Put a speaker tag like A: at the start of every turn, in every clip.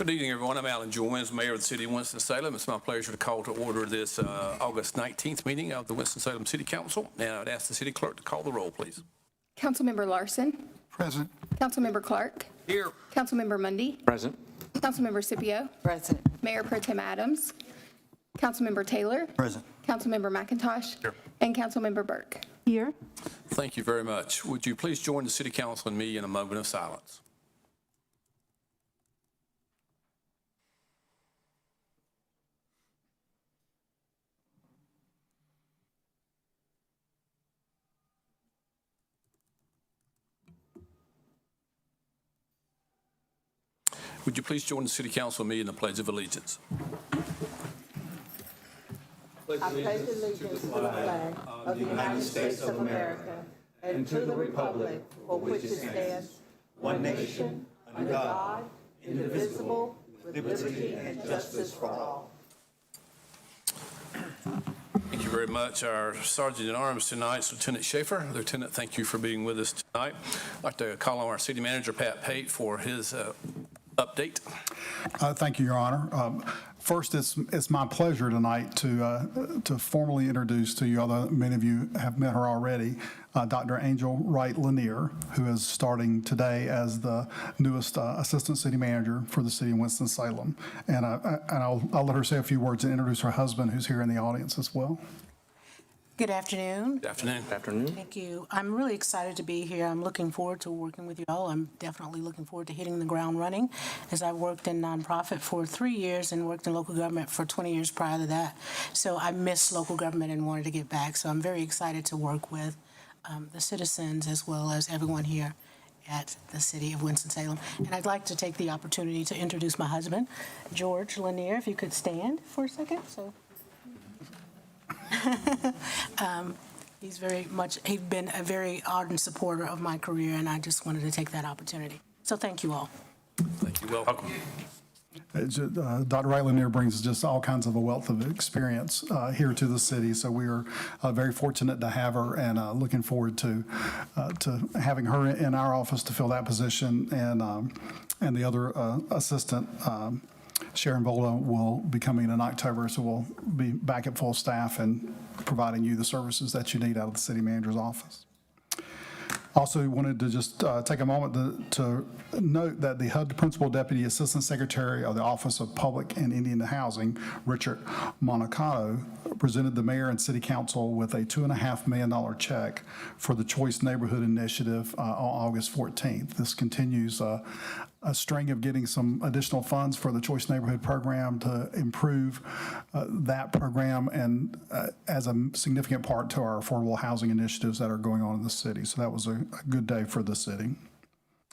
A: Good evening, everyone. I'm Alan Joins, Mayor of the City of Winston-Salem. It's my pleasure to call to order this August 19th meeting of the Winston-Salem City Council. And I'd ask the city clerk to call the roll, please.
B: Councilmember Larson.
C: Present.
B: Councilmember Clark.
A: Here.
B: Councilmember Mundy.
D: Present.
B: Councilmember Scipio.
E: Present.
B: Mayor Pro Tem Adams. Councilmember Taylor.
C: Present.
B: Councilmember McIntosh.
A: Here.
B: And Councilmember Burke.
E: Here.
A: Thank you very much. Would you please join the City Council and me in a moment of silence? Would you please join the City Council and me in the Pledge of Allegiance?
E: I pledge allegiance to the flag of the United States of America and to the republic for which it stands, one nation, under God, indivisible, with liberty and justice for all.
A: Thank you very much. Our Sergeant at Arms tonight is Lieutenant Schaefer. Lieutenant, thank you for being with us tonight. I'd like to call on our City Manager, Pat Pate, for his update.
C: Thank you, Your Honor. First, it's my pleasure tonight to formally introduce to you, although many of you have met her already, Dr. Angel Wright Lanier, who is starting today as the newest Assistant City Manager for the City of Winston-Salem. And I'll let her say a few words and introduce her husband, who's here in the audience as well.
F: Good afternoon.
A: Good afternoon.
D: Good afternoon.
F: Thank you. I'm really excited to be here. I'm looking forward to working with you all. I'm definitely looking forward to hitting the ground running, as I worked in nonprofit for 3 years and worked in local government for 20 years prior to that. So I miss local government and wanted to get back. So I'm very excited to work with the citizens as well as everyone here at the City of Winston-Salem. And I'd like to take the opportunity to introduce my husband, George Lanier, if you could stand for a second. So. He's been a very ardent supporter of my career, and I just wanted to take that opportunity. So thank you all.
A: Thank you. Welcome.
C: Dr. Wright Lanier brings just all kinds of a wealth of experience here to the city, so we are very fortunate to have her, and looking forward to having her in our office to fill that position, and the other assistant, Sharon Vola, will be coming in October, so we'll be back at full staff and providing you the services that you need out of the city manager's office. Also wanted to just take a moment to note that the HUD Principal Deputy Assistant Secretary of the Office of Public and Indian Housing, Richard Monacato, presented the mayor and city council with a $2.5 million check for the Choice Neighborhood Initiative on August 14th. This continues a string of getting some additional funds for the Choice Neighborhood Program to improve that program, and as a significant part to our affordable housing initiatives that are going on in the city. So that was a good day for the city.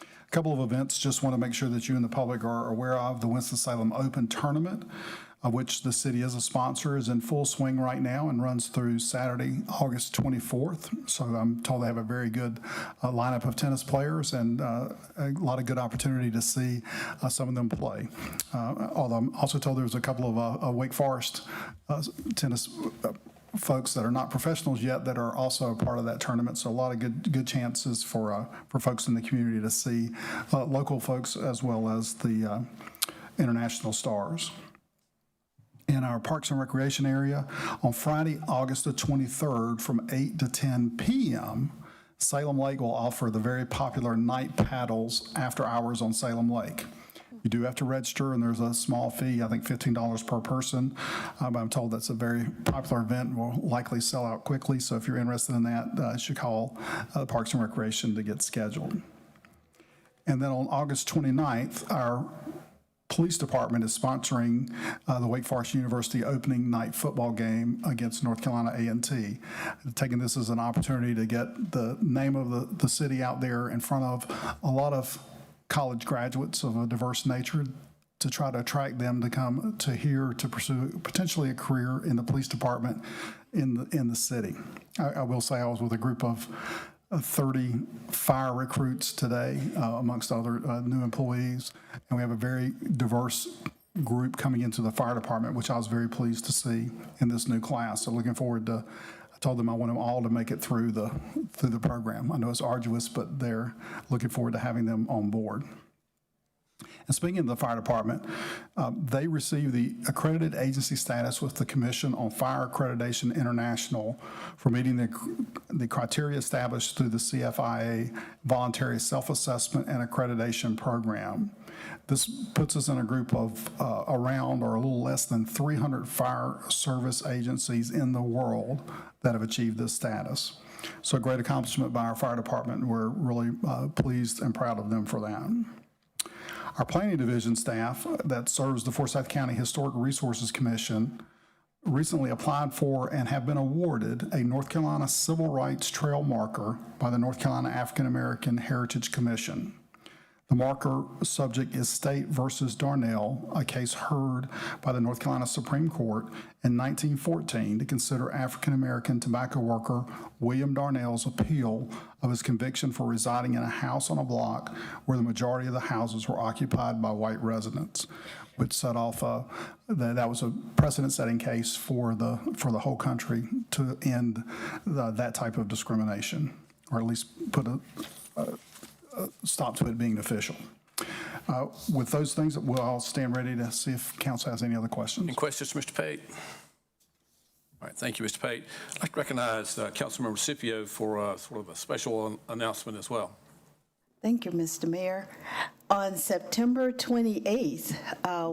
C: A couple of events just want to make sure that you and the public are aware of. The Winston-Salem Open Tournament, of which the city is a sponsor, is in full swing right now and runs through Saturday, August 24th. So I'm told they have a very good lineup of tennis players and a lot of good opportunity to see some of them play. Although I'm also told there's a couple of Wake Forest tennis folks that are not professionals yet that are also a part of that tournament. So a lot of good chances for folks in the community to see local folks as well as the international stars. In our Parks and Recreation area, on Friday, August the 23rd, from 8 to 10 p.m., Salem Lake will offer the very popular night paddles after hours on Salem Lake. You do have to register, and there's a small fee, I think $15 per person. I'm told that's a very popular event and will likely sell out quickly. So if you're interested in that, you should call Parks and Recreation to get scheduled. And then on August 29th, our police department is sponsoring the Wake Forest University opening night football game against North Carolina A&T. Taking this as an opportunity to get the name of the city out there in front of a lot of college graduates of a diverse nature, to try to attract them to come to here to pursue potentially a career in the police department in the city. I will say I was with a group of 30 fire recruits today, amongst other new employees, and we have a very diverse group coming into the fire department, which I was very pleased to see in this new class. So looking forward to, I told them I want them all to make it through the program. I know it's arduous, but they're looking forward to having them on board. And speaking of the fire department, they received the accredited agency status with the Commission on Fire Accreditation International for meeting the criteria established through the CFIA Voluntary Self-Assessment and Accreditation Program. This puts us in a group of around or a little less than 300 fire service agencies in the world that have achieved this status. So a great accomplishment by our fire department. We're really pleased and proud of them for that. Our planning division staff that serves the Forsyth County Historic Resources Commission recently applied for and have been awarded a North Carolina Civil Rights Trail marker by the North Carolina African American Heritage Commission. The marker subject is State versus Darnell, a case heard by the North Carolina Supreme Court in 1914 to consider African-American tobacco worker William Darnell's appeal of his conviction for residing in a house on a block where the majority of the houses were occupied by white residents, which set off that was a precedent-setting case for the whole country to end that type of discrimination, or at least put a stop to it being official. With those things, we'll all stand ready to see if council has any other questions.
A: Any questions, Mr. Pate? All right, thank you, Mr. Pate. I'd like to recognize Councilmember Scipio for sort of a special announcement as well.
E: Thank you, Mr. Mayor. On September 28th,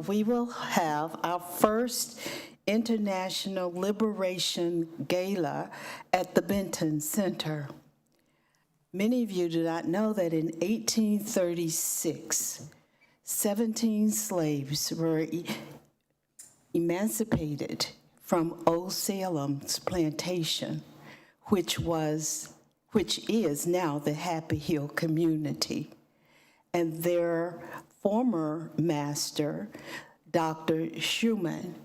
E: we will have our first International Liberation Gala at the Benton Center. Many of you do not know that in 1836, 17 slaves were emancipated from Old Salem's plantation, which is now the Happy Hill community. And their former master, Dr. Schumann,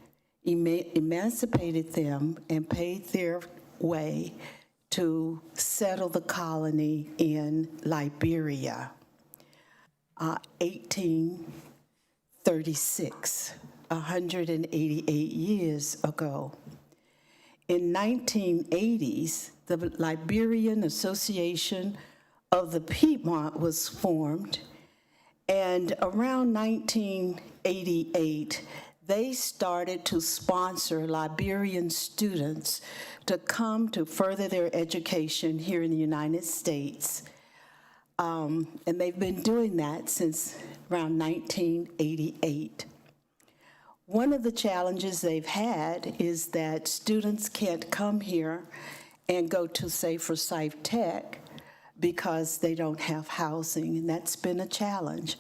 E: emancipated them and paid their way to settle the colony in Liberia. 1836, 188 years ago. In 1980s, the Liberian Association of the Piedmont was formed, and around 1988, they started to sponsor Liberian students to come to further their education here in the United States. And they've been doing that since around 1988. One of the challenges they've had is that students can't come here and go to, say, Forsyth Tech because they don't have housing, and that's been a challenge.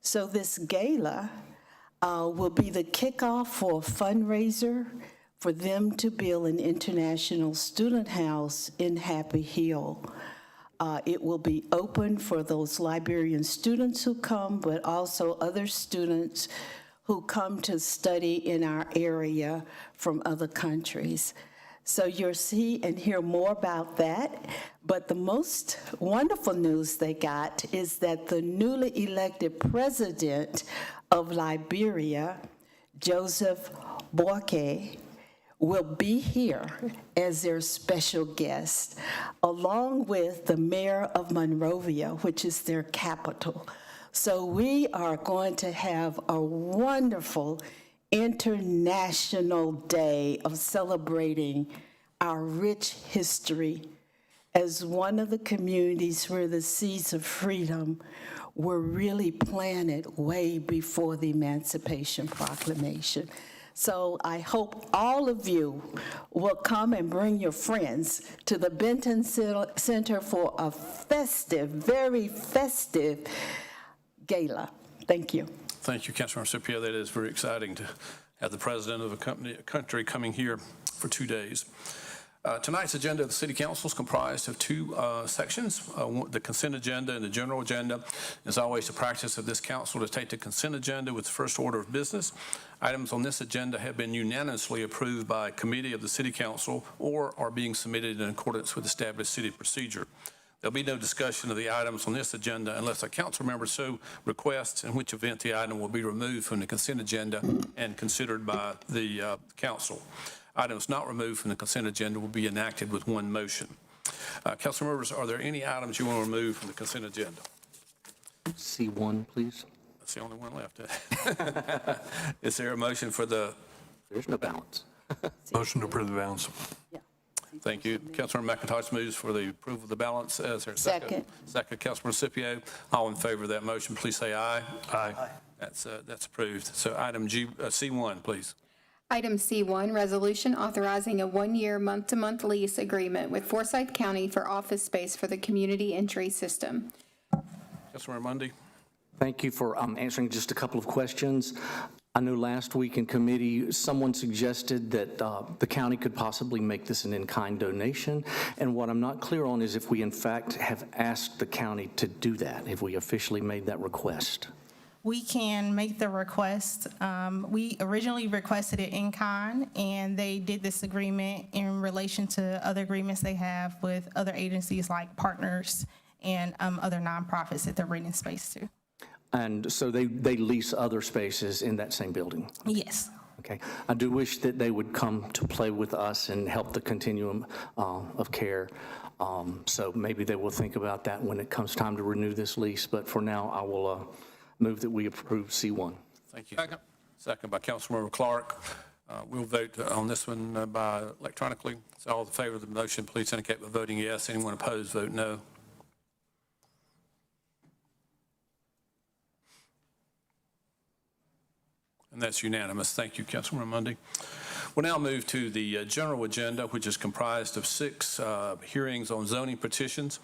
E: So this gala will be the kickoff for a fundraiser for them to build an international student house in Happy Hill. It will be open for those Liberian students who come, but also other students who come to study in our area from other countries. So you'll see and hear more about that. But the most wonderful news they got is that the newly elected president of Liberia, Joseph Boakai, will be here as their special guest, along with the mayor of Monrovia, which is their capital. So we are going to have a wonderful international day of celebrating our rich history as one of the communities where the seeds of freedom were really planted way before the Emancipation Proclamation. So I hope all of you will come and bring your friends to the Benton Center for a festive, very festive gala. Thank you.
A: Thank you, Councilmember Scipio. That is very exciting to have the president of a country coming here for 2 days. Tonight's agenda of the City Council is comprised of two sections, the consent agenda and the general agenda. As always, the practice of this council to take the consent agenda with the first order of business. Items on this agenda have been unanimously approved by a committee of the City Council or are being submitted in accordance with established city procedure. There'll be no discussion of the items on this agenda unless a council member so requests, in which event the item will be removed from the consent agenda and considered by the council. Items not removed from the consent agenda will be enacted with one motion. Council members, are there any items you want to remove from the consent agenda?
D: C1, please.
A: That's the only one left. Is there a motion for the?
D: There's no balance.
G: Motion to approve the balance.
A: Thank you. Councilmember McIntosh moves for the approval of the balance. Is there a second? Second, Councilmember Scipio. All in favor of that motion, please say aye.
G: Aye.
A: That's approved. So item C1, please.
B: Item C1, resolution authorizing a one-year month-to-month lease agreement with Forsyth County for office space for the community entry system.
A: Councilmember Mundy.
D: Thank you for answering just a couple of questions. I know last week in committee, someone suggested that the county could possibly make this an in-kind donation. And what I'm not clear on is if we in fact have asked the county to do that, if we officially made that request.
H: We can make the request. We originally requested it in kind, and they did this agreement in relation to other agreements they have with other agencies like partners and other nonprofits that they're renting space to.
D: And so they lease other spaces in that same building?
H: Yes.
D: Okay. I do wish that they would come to play with us and help the continuum of care. So maybe they will think about that when it comes time to renew this lease. But for now, I will move that we approve C1.
A: Thank you. Second by Councilmember Clark. We'll vote on this one by electronically. So all in favor of the motion, please indicate by voting yes. Anyone opposed, vote no. And that's unanimous. Thank you, Councilmember Mundy. We'll now move to the general agenda, which is comprised of 6 hearings on zoning petitions.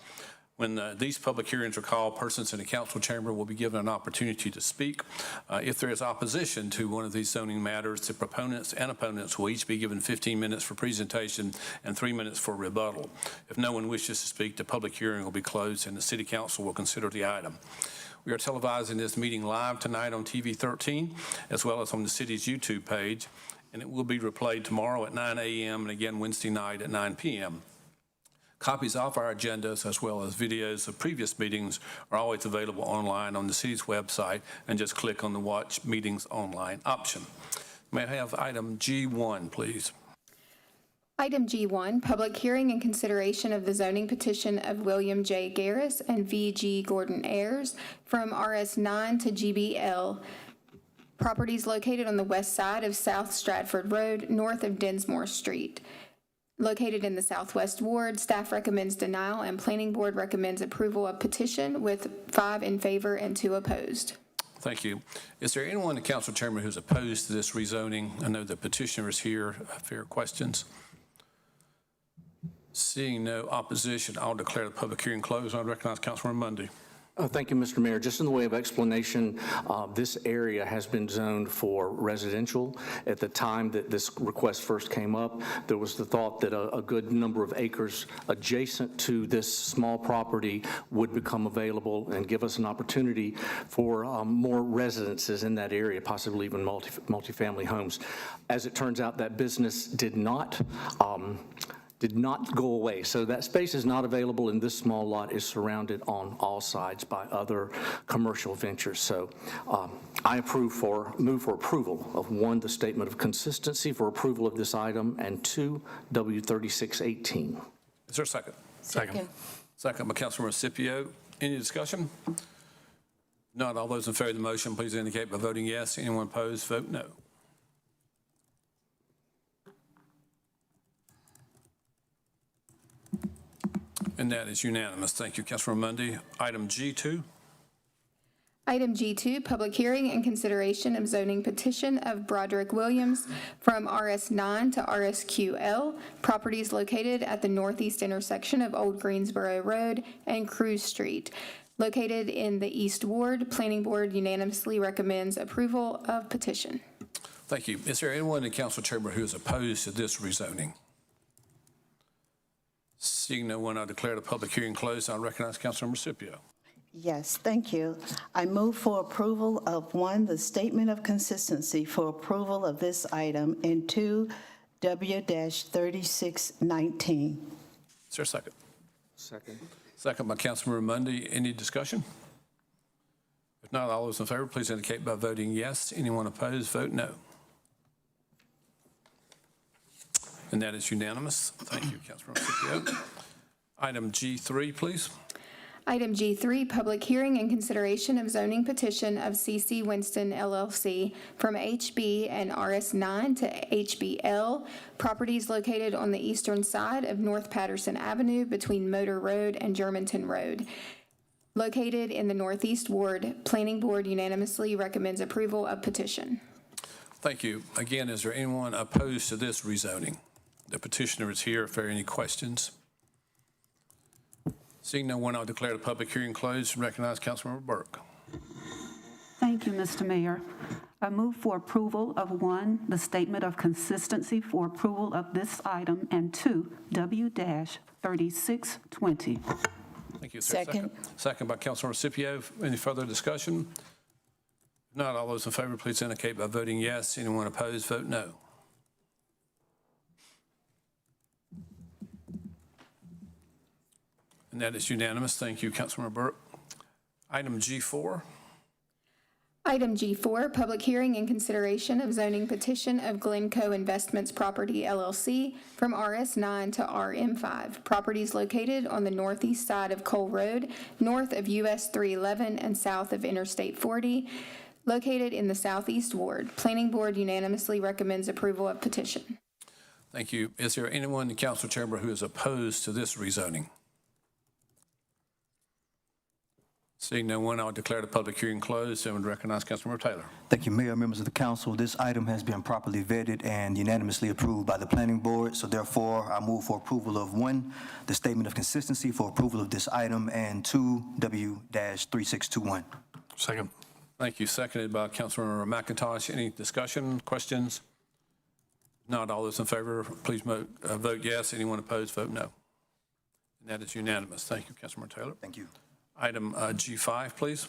A: When these public hearings are called, persons in the council chamber will be given an opportunity to speak. If there is opposition to one of these zoning matters, the proponents and opponents will each be given 15 minutes for presentation and 3 minutes for rebuttal. If no one wishes to speak, the public hearing will be closed and the city council will consider the item. We are televising this meeting live tonight on TV 13, as well as on the city's YouTube page, and it will be replayed tomorrow at 9 a.m. and again Wednesday night at 9 p.m. Copies of our agendas, as well as videos of previous meetings, are always available online on the city's website, and just click on the Watch Meetings Online option. May I have item G1, please?
B: Item G1, public hearing and consideration of the zoning petition of William J. Garris and V.G. Gordon Ayers from RS9 to GBL, properties located on the west side of South Stratford Road, north of Dinsmore Street. Located in the Southwest Ward, staff recommends denial and Planning Board recommends approval of petition with 5 in favor and 2 opposed.
A: Thank you. Is there anyone in the council chamber who's opposed to this rezoning? I know the petitioner is here. Fair questions? Seeing no opposition, I'll declare the public hearing closed. I recognize Councilmember Mundy.
D: Thank you, Mr. Mayor. Just in the way of explanation, this area has been zoned for residential. At the time that this request first came up, there was the thought that a good number of acres adjacent to this small property would become available and give us an opportunity for more residences in that area, possibly even multifamily homes. As it turns out, that business did not go away. So that space is not available, and this small lot is surrounded on all sides by other commercial ventures. So I move for approval of 1, the statement of consistency for approval of this item, and 2, W3618.
A: Is there a second?
F: Second.
A: Second by Councilmember Scipio. Any discussion? Not all those in favor of the motion, please indicate by voting yes. Anyone opposed, vote no. And that is unanimous. Thank you, Councilmember Mundy. Item G2.
B: Item G2, public hearing and consideration of zoning petition of Broderick Williams from RS9 to RSQL, properties located at the northeast intersection of Old Greensboro Road and Cruz Street. Located in the East Ward, Planning Board unanimously recommends approval of petition.
A: Thank you. Is there anyone in the council chamber who is opposed to this rezoning? Seeing no one, I declare the public hearing closed. I recognize Councilmember Scipio.
E: Yes, thank you. I move for approval of 1, the statement of consistency for approval of this item, and 2, W-3619.
A: Is there a second?
D: Second.
A: Second by Councilmember Mundy. Any discussion? If not, all those in favor, please indicate by voting yes. Anyone opposed, vote no. And that is unanimous. Thank you, Councilmember Scipio. Item G3, please.
B: Item G3, public hearing and consideration of zoning petition of CC Winston LLC from HB and RS9 to HBL, properties located on the eastern side of North Patterson Avenue between Motor Road and Germantown Road. Located in the Northeast Ward, Planning Board unanimously recommends approval of petition.
A: Thank you. Again, is there anyone opposed to this rezoning? The petitioner is here if there are any questions. Seeing no one, I'll declare the public hearing closed and recognize Councilmember Burke.
I: Thank you, Mr. Mayor. I move for approval of 1, the statement of consistency for approval of this item, and 2, W-3620.
A: Thank you. Is there a second? Second by Councilmember Scipio. Any further discussion? If not, all those in favor, please indicate by voting yes. Anyone opposed, vote no. And that is unanimous. Thank you, Councilmember Burke. Item G4.
B: Item G4, public hearing and consideration of zoning petition of Glencoe Investments Property LLC from RS9 to RM5. Properties located on the northeast side of Cole Road, north of US 311 and south of Interstate 40, located in the Southeast Ward. Planning Board unanimously recommends approval of petition.
A: Thank you. Is there anyone in the council chamber who is opposed to this rezoning? Seeing no one, I'll declare the public hearing closed and would recognize Councilmember Taylor.
J: Thank you, Mayor, members of the council. This item has been properly vetted and unanimously approved by the planning board. So therefore, I move for approval of 1, the statement of consistency for approval of this item, and 2, W-3621.
G: Second.
A: Thank you. Seconded by Councilmember McIntosh. Any discussion, questions? Not all those in favor, please vote yes. Anyone opposed, vote no. And that is unanimous. Thank you, Councilmember Taylor.
J: Thank you.
A: Item G5, please.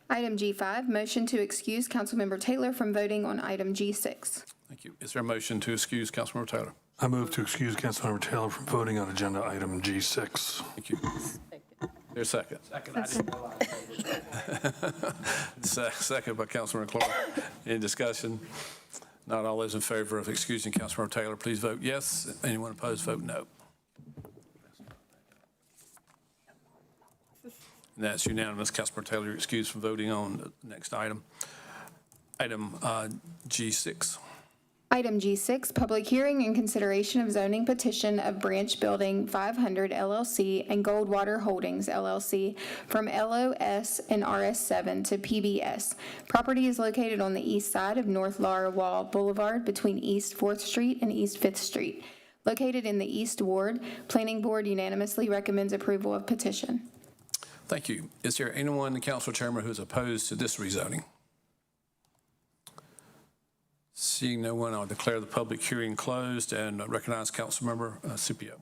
B: Item G5, motion to excuse Councilmember Taylor from voting on item G6.
A: Thank you. Is there a motion to excuse Councilmember Taylor?
G: I move to excuse Councilmember Taylor from voting on agenda item G6.
A: Thank you. There's a second. Second by Councilmember Clark. Any discussion? Not all those in favor of excusing Councilmember Taylor, please vote yes. Anyone opposed, vote no. And that's unanimous. Councilmember Taylor, you're excused from voting on the next item. Item G6.
B: Item G6, public hearing and consideration of zoning petition of Branch Building 500 LLC and Goldwater Holdings LLC from LOS and RS7 to PBS. Property is located on the east side of North Laura Wall Boulevard between East 4th Street and East 5th Street. Located in the East Ward, Planning Board unanimously recommends approval of petition.
A: Thank you. Is there anyone in the council chamber who is opposed to this rezoning? Seeing no one, I'll declare the public hearing closed and recognize Councilmember Scipio.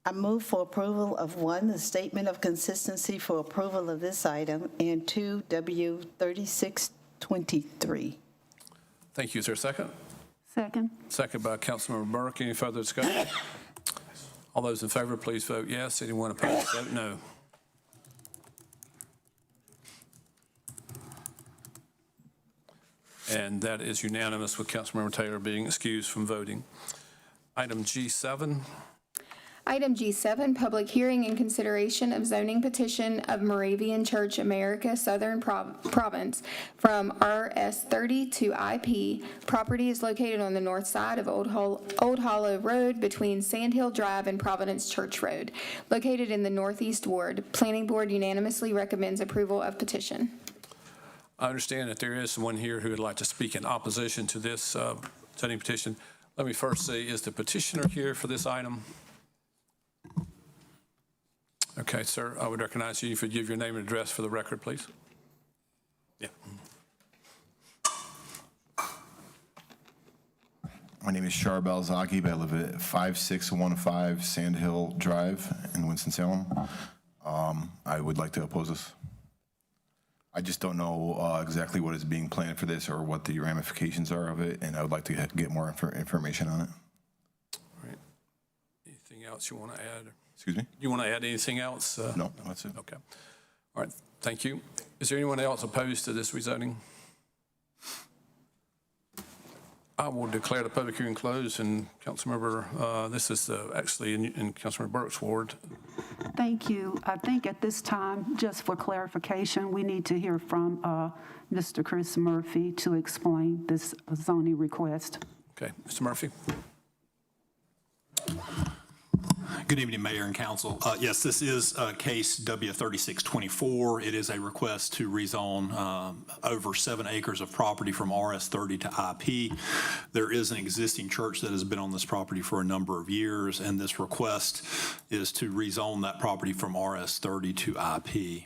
E: I move for approval of 1, the statement of consistency for approval of this item, and 2, W-3623.
A: Thank you. Is there a second?
I: Second.
A: Second by Councilmember Burke. Any further discussion? All those in favor, please vote yes. Anyone opposed, vote no. And that is unanimous with Councilmember Taylor being excused from voting. Item G7.
B: Item G7, public hearing and consideration of zoning petition of Moravian Church America Southern Province from RS30 to IP. Property is located on the north side of Old Hollow Road between Sand Hill Drive and Providence Church Road. Located in the Northeast Ward, Planning Board unanimously recommends approval of petition.
A: I understand that there is someone here who would like to speak in opposition to this zoning petition. Let me first say, is the petitioner here for this item? Okay, sir, I would recognize you if you'd give your name and address for the record, please. Yeah.
K: My name is Shar Balzaki. I live at 5615 Sand Hill Drive in Winston-Salem. I would like to oppose this. I just don't know exactly what is being planned for this or what the ramifications are of it, and I would like to get more information on it.
A: All right. Anything else you want to add?
K: Excuse me?
A: You want to add anything else?
K: No, that's it.
A: Okay. All right, thank you. Is there anyone else opposed to this rezoning? I will declare the public hearing closed, and Councilmember, this is actually in Councilmember Burke's ward.
I: Thank you. I think at this time, just for clarification, we need to hear from Mr. Chris Murphy to explain this zoning request.
A: Okay, Mr. Murphy.
L: Good evening, Mayor and Council. Yes, this is case W3624. It is a request to rezone over 7 acres of property from RS30 to IP. There is an existing church that has been on this property for a number of years, and this request is to rezone that property from RS30 to IP.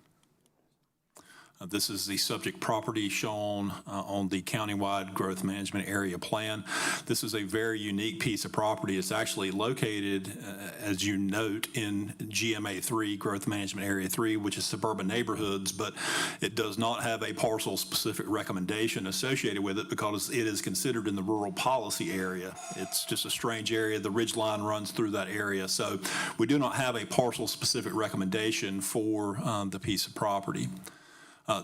L: This is the subject property shown on the countywide growth management area plan. This is a very unique piece of property. It's actually located, as you note, in GMA 3, Growth Management Area 3, which is suburban neighborhoods, but it does not have a parcel-specific recommendation associated with it because it is considered in the rural policy area. It's just a strange area. The ridge line runs through that area, so we do not have a parcel-specific recommendation for the piece of property.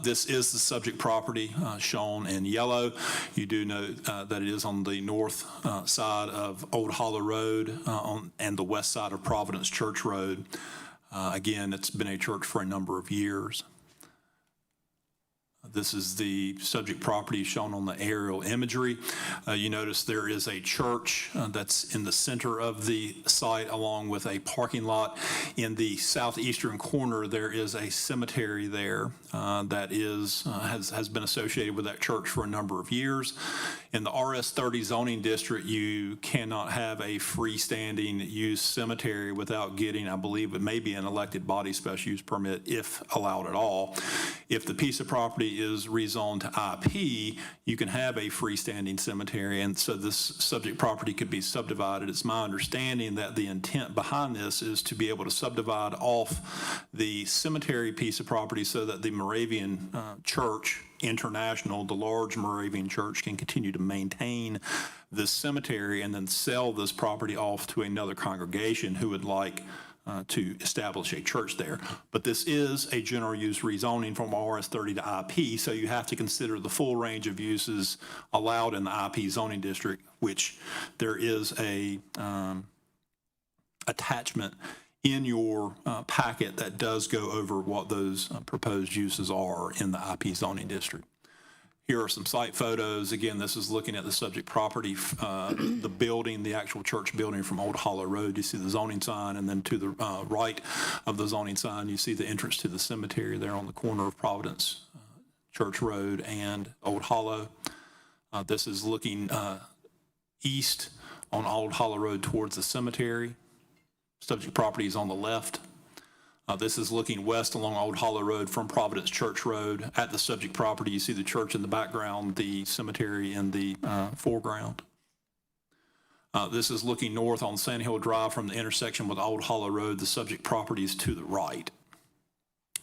L: This is the subject property shown in yellow. You do note that it is on the north side of Old Hollow Road and the west side of Providence Church Road. Again, it's been a church for a number of years. This is the subject property shown on the aerial imagery. You notice there is a church that's in the center of the site along with a parking lot. In the southeastern corner, there is a cemetery there that has been associated with that church for a number of years. In the RS30 zoning district, you cannot have a freestanding use cemetery without getting, I believe it may be an elected body special use permit if allowed at all. If the piece of property is rezoned to IP, you can have a freestanding cemetery, and so this subject property could be subdivided. It's my understanding that the intent behind this is to be able to subdivide off the cemetery piece of property so that the Moravian Church International, the large Moravian church, can continue to maintain this cemetery and then sell this property off to another congregation who would like to establish a church there. But this is a general use rezoning from RS30 to IP, so you have to consider the full range of uses allowed in the IP zoning district, which there is a attachment in your packet that does go over what those proposed uses are in the IP zoning district. Here are some site photos. Again, this is looking at the subject property, the building, the actual church building from Old Hollow Road. You see the zoning sign, and then to the right of the zoning sign, you see the entrance to the cemetery there on the corner of Providence Church Road and Old Hollow. This is looking east on Old Hollow Road towards the cemetery. Subject property is on the left. This is looking west along Old Hollow Road from Providence Church Road. At the subject property, you see the church in the background, the cemetery in the foreground. This is looking north on Sand Hill Drive from the intersection with Old Hollow Road. The subject property is to the right.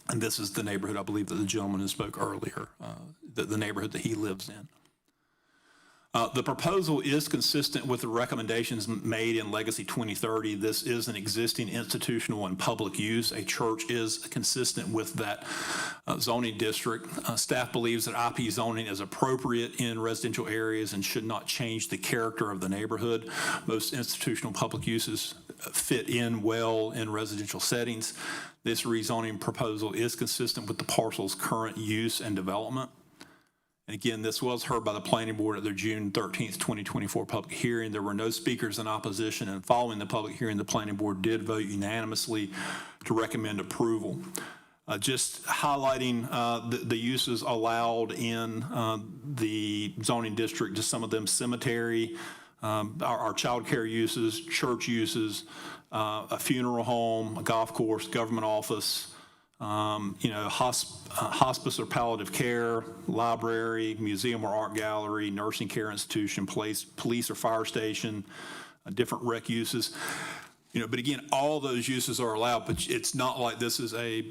L: And this is the neighborhood, I believe, that the gentleman who spoke earlier, the neighborhood that he lives in. The proposal is consistent with the recommendations made in Legacy 2030. This is an existing institutional and public use. A church is consistent with that zoning district. Staff believes that IP zoning is appropriate in residential areas and should not change the character of the neighborhood. Most institutional public uses fit in well in residential settings. This rezoning proposal is consistent with the parcel's current use and development. And again, this was heard by the Planning Board at their June 13th, 2024 public hearing. There were no speakers in opposition, and following the public hearing, the Planning Board did vote unanimously to recommend approval. Just highlighting the uses allowed in the zoning district, just some of them: cemetery, our child care uses, church uses, a funeral home, a golf course, government office, hospice or palliative care, library, museum or art gallery, nursing care institution, police or fire station, different rec uses. But again, all those uses are allowed, but it's not like this is a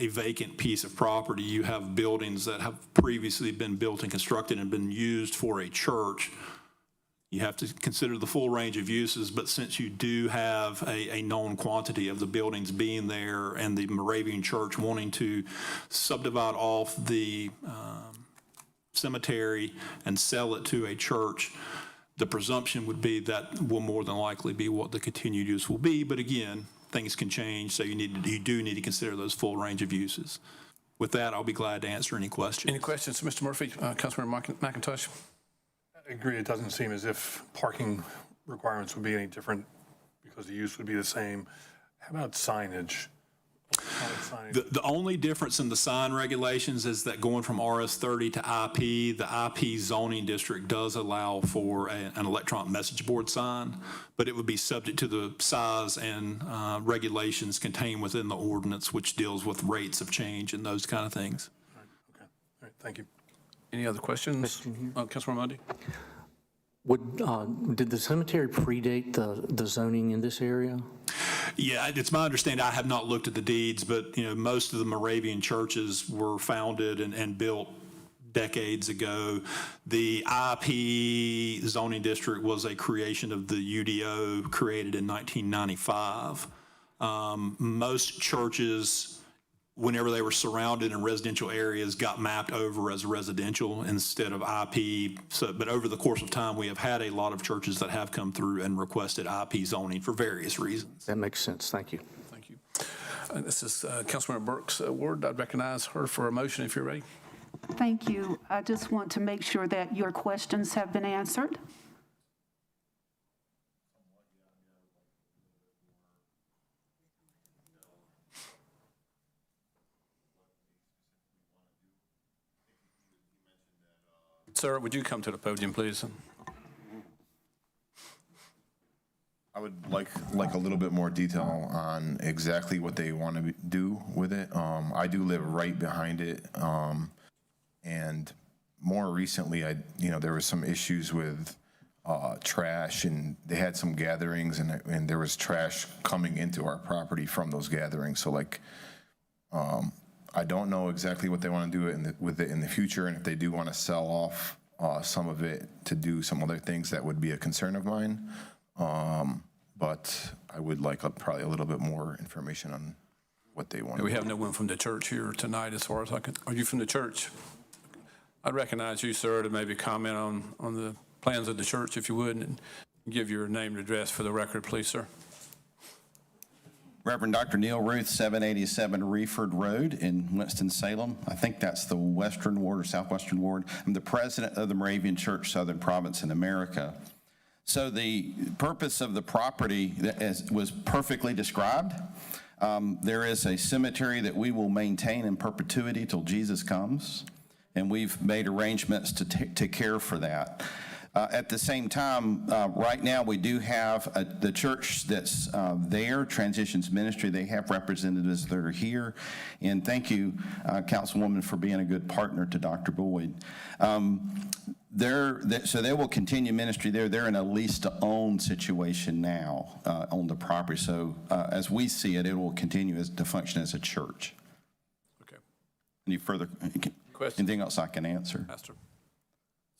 L: vacant piece of property. You have buildings that have previously been built and constructed and been used for a church. You have to consider the full range of uses, but since you do have a known quantity of the buildings being there and the Moravian Church wanting to subdivide off the cemetery and sell it to a church, The presumption would be that will more than likely be what the continued use will be, but again, things can change, so you do need to consider those full range of uses. With that, I'll be glad to answer any questions.
A: Any questions, Mr. Murphy? Councilmember McIntosh?
G: I agree, it doesn't seem as if parking requirements would be any different because the use would be the same. How about signage?
L: The only difference in the sign regulations is that going from RS30 to IP, the IP zoning district does allow for an electronic message board sign, but it would be subject to the size and regulations contained within the ordinance, which deals with rates of change and those kind of things.
G: Okay, all right, thank you.
A: Any other questions? Councilmember Mundy?
D: Did the cemetery predate the zoning in this area?
L: Yeah, it's my understanding, I have not looked at the deeds, but, most of the Moravian churches were founded and built decades ago. The IP zoning district was a creation of the UDO created in 1995. Most churches, whenever they were surrounded in residential areas, got mapped over as residential instead of IP. But over the course of time, we have had a lot of churches that have come through and requested IP zoning for various reasons.
D: That makes sense. Thank you.
A: Thank you. This is Councilmember Burke's ward. I'd recognize her for a motion if you're ready.
I: Thank you. I just want to make sure that your questions have been answered.
A: Sir, would you come to the podium, please?
K: I would like a little bit more detail on exactly what they want to do with it. I do live right behind it, and more recently, there was some issues with trash, and they had some gatherings, and there was trash coming into our property from those gatherings. So, I don't know exactly what they want to do with it in the future, and if they do want to sell off some of it to do some other things, that would be a concern of mine. But I would like probably a little bit more information on what they want.
A: We have no one from the church here tonight as far as I can. Are you from the church? I'd recognize you, sir, to maybe comment on the plans of the church, if you would, and give your name and address for the record, please, sir.
M: Reverend Dr. Neil Ruth, 787 Reeford Road in Winston-Salem. I think that's the western ward or southwestern ward. I'm the president of the Moravian Church Southern Province in America. So the purpose of the property was perfectly described. There is a cemetery that we will maintain in perpetuity till Jesus comes, and we've made arrangements to care for that. At the same time, right now we do have the church that's there, Transitions Ministry. They have representatives that are here. And thank you, Councilwoman, for being a good partner to Dr. Boyd. So they will continue ministry there. They're in a lease-to-own situation now on the property. So as we see it, it will continue to function as a church.
A: Okay.
M: Any further questions? Anything else I can answer?
A: Pastor.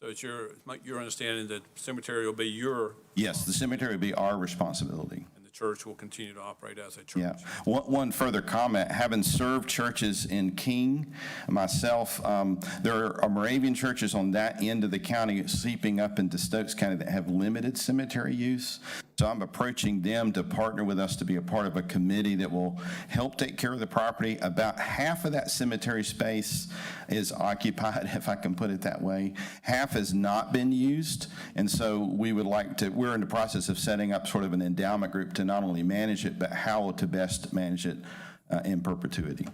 A: So it's your understanding that cemetery will be your...
M: Yes, the cemetery will be our responsibility.
A: And the church will continue to operate as a church.
M: Yeah. One further comment, having served churches in King, myself, there are Moravian churches on that end of the county seeping up into Stokes County that have limited cemetery use. So I'm approaching them to partner with us to be a part of a committee that will help take care of the property. About half of that cemetery space is occupied, if I can put it that way. Half has not been used. And so we would like to, we're in the process of setting up sort of an endowment group to not only manage it, but how to best manage it in perpetuity.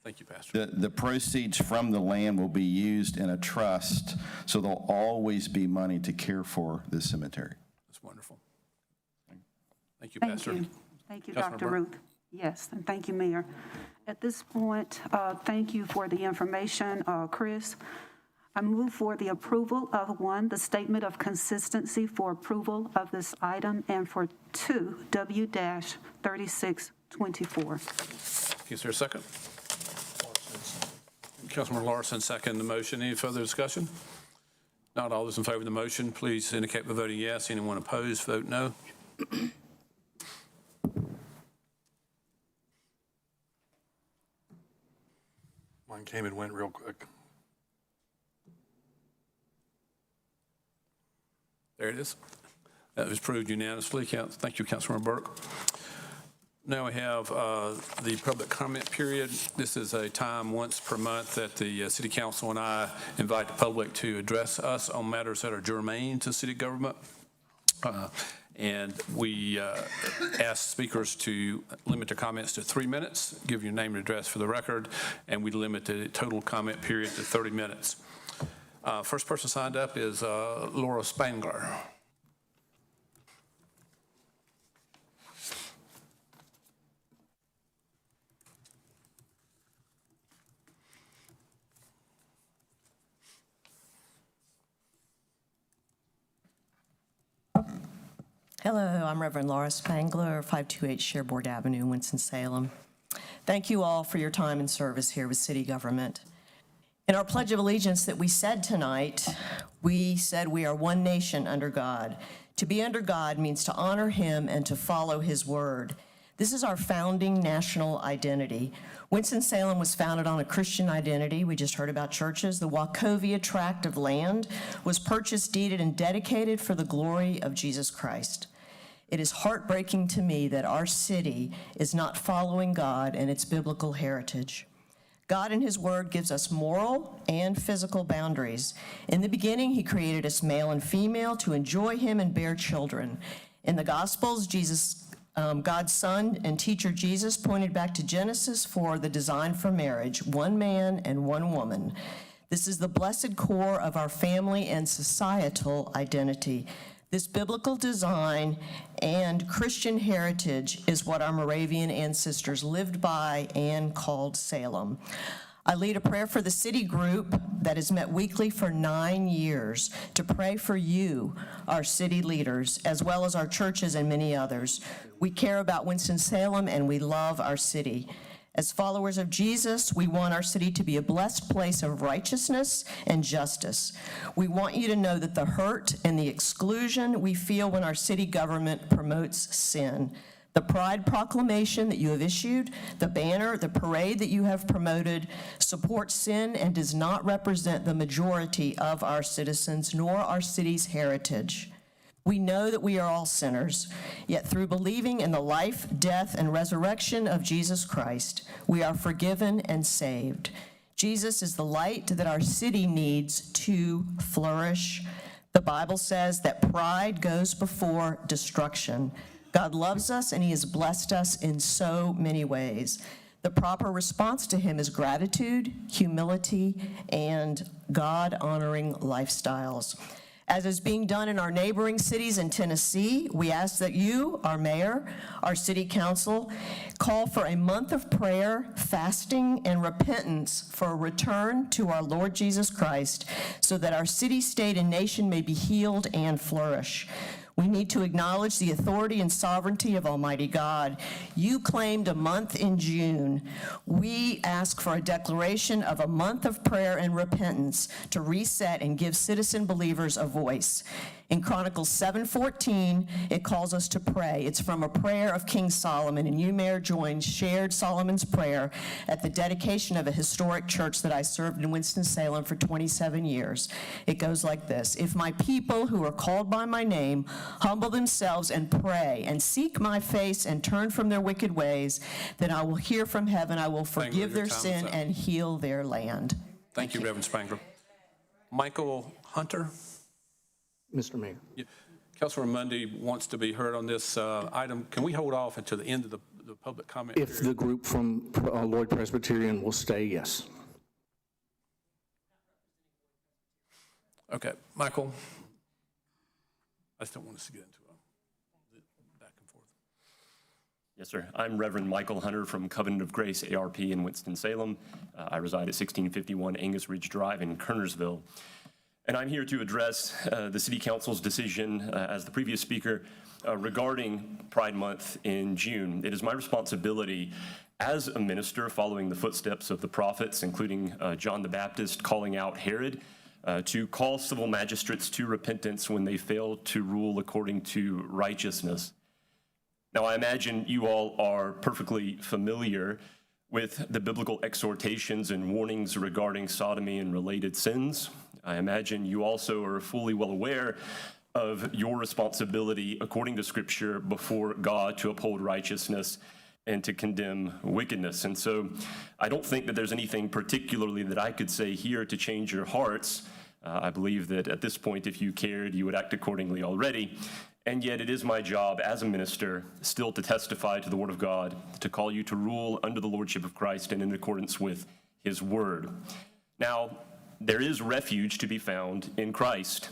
A: Thank you, Pastor.
M: The proceeds from the land will be used in a trust, so there'll always be money to care for this cemetery.
A: That's wonderful. Thank you, Pastor.
I: Thank you. Thank you, Dr. Ruth. Yes, and thank you, Mayor. At this point, thank you for the information, Chris. I move for the approval of 1, the statement of consistency for approval of this item, and for 2, W-3624.
A: Is there a second? Councilman Larson, second the motion. Any further discussion? Not all those in favor of the motion, please indicate by voting yes. Anyone opposed, vote no.
G: Mine came and went real quick.
A: There it is. That was approved unanimously. Thank you, Councilmember Burke. Now we have the public comment period. This is a time once per month that the City Council and I invite the public to address us on matters that are germane to city government. And we ask speakers to limit their comments to 3 minutes, give your name and address for the record, and we limit the total comment period to 30 minutes. First person signed up is Laura Spangler.
N: Hello, I'm Reverend Laura Spangler, 528 Sherbourne Avenue, Winston-Salem. Thank you all for your time and service here with city government. In our Pledge of Allegiance that we said tonight, we said we are one nation under God. To be under God means to honor him and to follow his word. This is our founding national identity. Winston-Salem was founded on a Christian identity. We just heard about churches. The Wachovia tract of land was purchased, deeded, and dedicated for the glory of Jesus Christ. It is heartbreaking to me that our city is not following God and its biblical heritage. God in his word gives us moral and physical boundaries. In the beginning, he created us male and female to enjoy him and bear children. In the Gospels, God's son and teacher Jesus pointed back to Genesis for the design for marriage, one man and one woman. This is the blessed core of our family and societal identity. This biblical design and Christian heritage is what our Moravian ancestors lived by and called Salem. I lead a prayer for the city group that has met weekly for 9 years to pray for you, our city leaders, as well as our churches and many others. We care about Winston-Salem and we love our city. As followers of Jesus, we want our city to be a blessed place of righteousness and justice. We want you to know that the hurt and the exclusion we feel when our city government promotes sin. The pride proclamation that you have issued, the banner, the parade that you have promoted, supports sin and does not represent the majority of our citizens nor our city's heritage. We know that we are all sinners, yet through believing in the life, death, and resurrection of Jesus Christ, we are forgiven and saved. Jesus is the light that our city needs to flourish. The Bible says that pride goes before destruction. God loves us and he has blessed us in so many ways. The proper response to him is gratitude, humility, and God-honoring lifestyles. As is being done in our neighboring cities in Tennessee, we ask that you, our mayor, our city council, call for a month of prayer, fasting, and repentance for a return to our Lord Jesus Christ so that our city, state, and nation may be healed and flourish. We need to acknowledge the authority and sovereignty of Almighty God. You claimed a month in June. We ask for a declaration of a month of prayer and repentance to reset and give citizen believers a voice. In Chronicles 7:14, it calls us to pray. It's from a prayer of King Solomon, and you, Mayor Joines, shared Solomon's prayer at the dedication of a historic church that I served in Winston-Salem for 27 years. It goes like this: If my people who are called by my name humble themselves and pray and seek my face and turn from their wicked ways, then I will hear from heaven, I will forgive their sin and heal their land.
A: Thank you, Reverend Spangler. Michael Hunter.
D: Mr. Mayor.
A: Yeah. Councilor Mundy wants to be heard on this item. Can we hold off until the end of the public comment
D: If
A: period?
D: the group from Lloyd Presbyterian will stay, yes.
A: Okay, Michael. I just don't want us to get into a back and forth.
O: Yes, sir. I'm Reverend Michael Hunter from Covenant of Grace ARP in Winston-Salem. I reside at 1651 Angus Ridge Drive in Kernersville. And I'm here to address the City Council's decision, as the previous speaker, regarding Pride Month in June. It is my responsibility as a minister, following the footsteps of the prophets, including John the Baptist calling out Herod, to call civil magistrates to repentance when they fail to rule according to righteousness. Now, I imagine you all are perfectly familiar with the biblical exhortations and warnings regarding sodomy and related sins. I imagine you also are fully well aware of your responsibility according to Scripture before God to uphold righteousness and to condemn wickedness. And so I don't think that there's anything particularly that I could say here to change your hearts. I believe that at this point, if you cared, you would act accordingly already. And yet it is my job as a minister still to testify to the Word of God, to call you to rule under the Lordship of Christ and in accordance with His Word. Now, there is refuge to be found in Christ.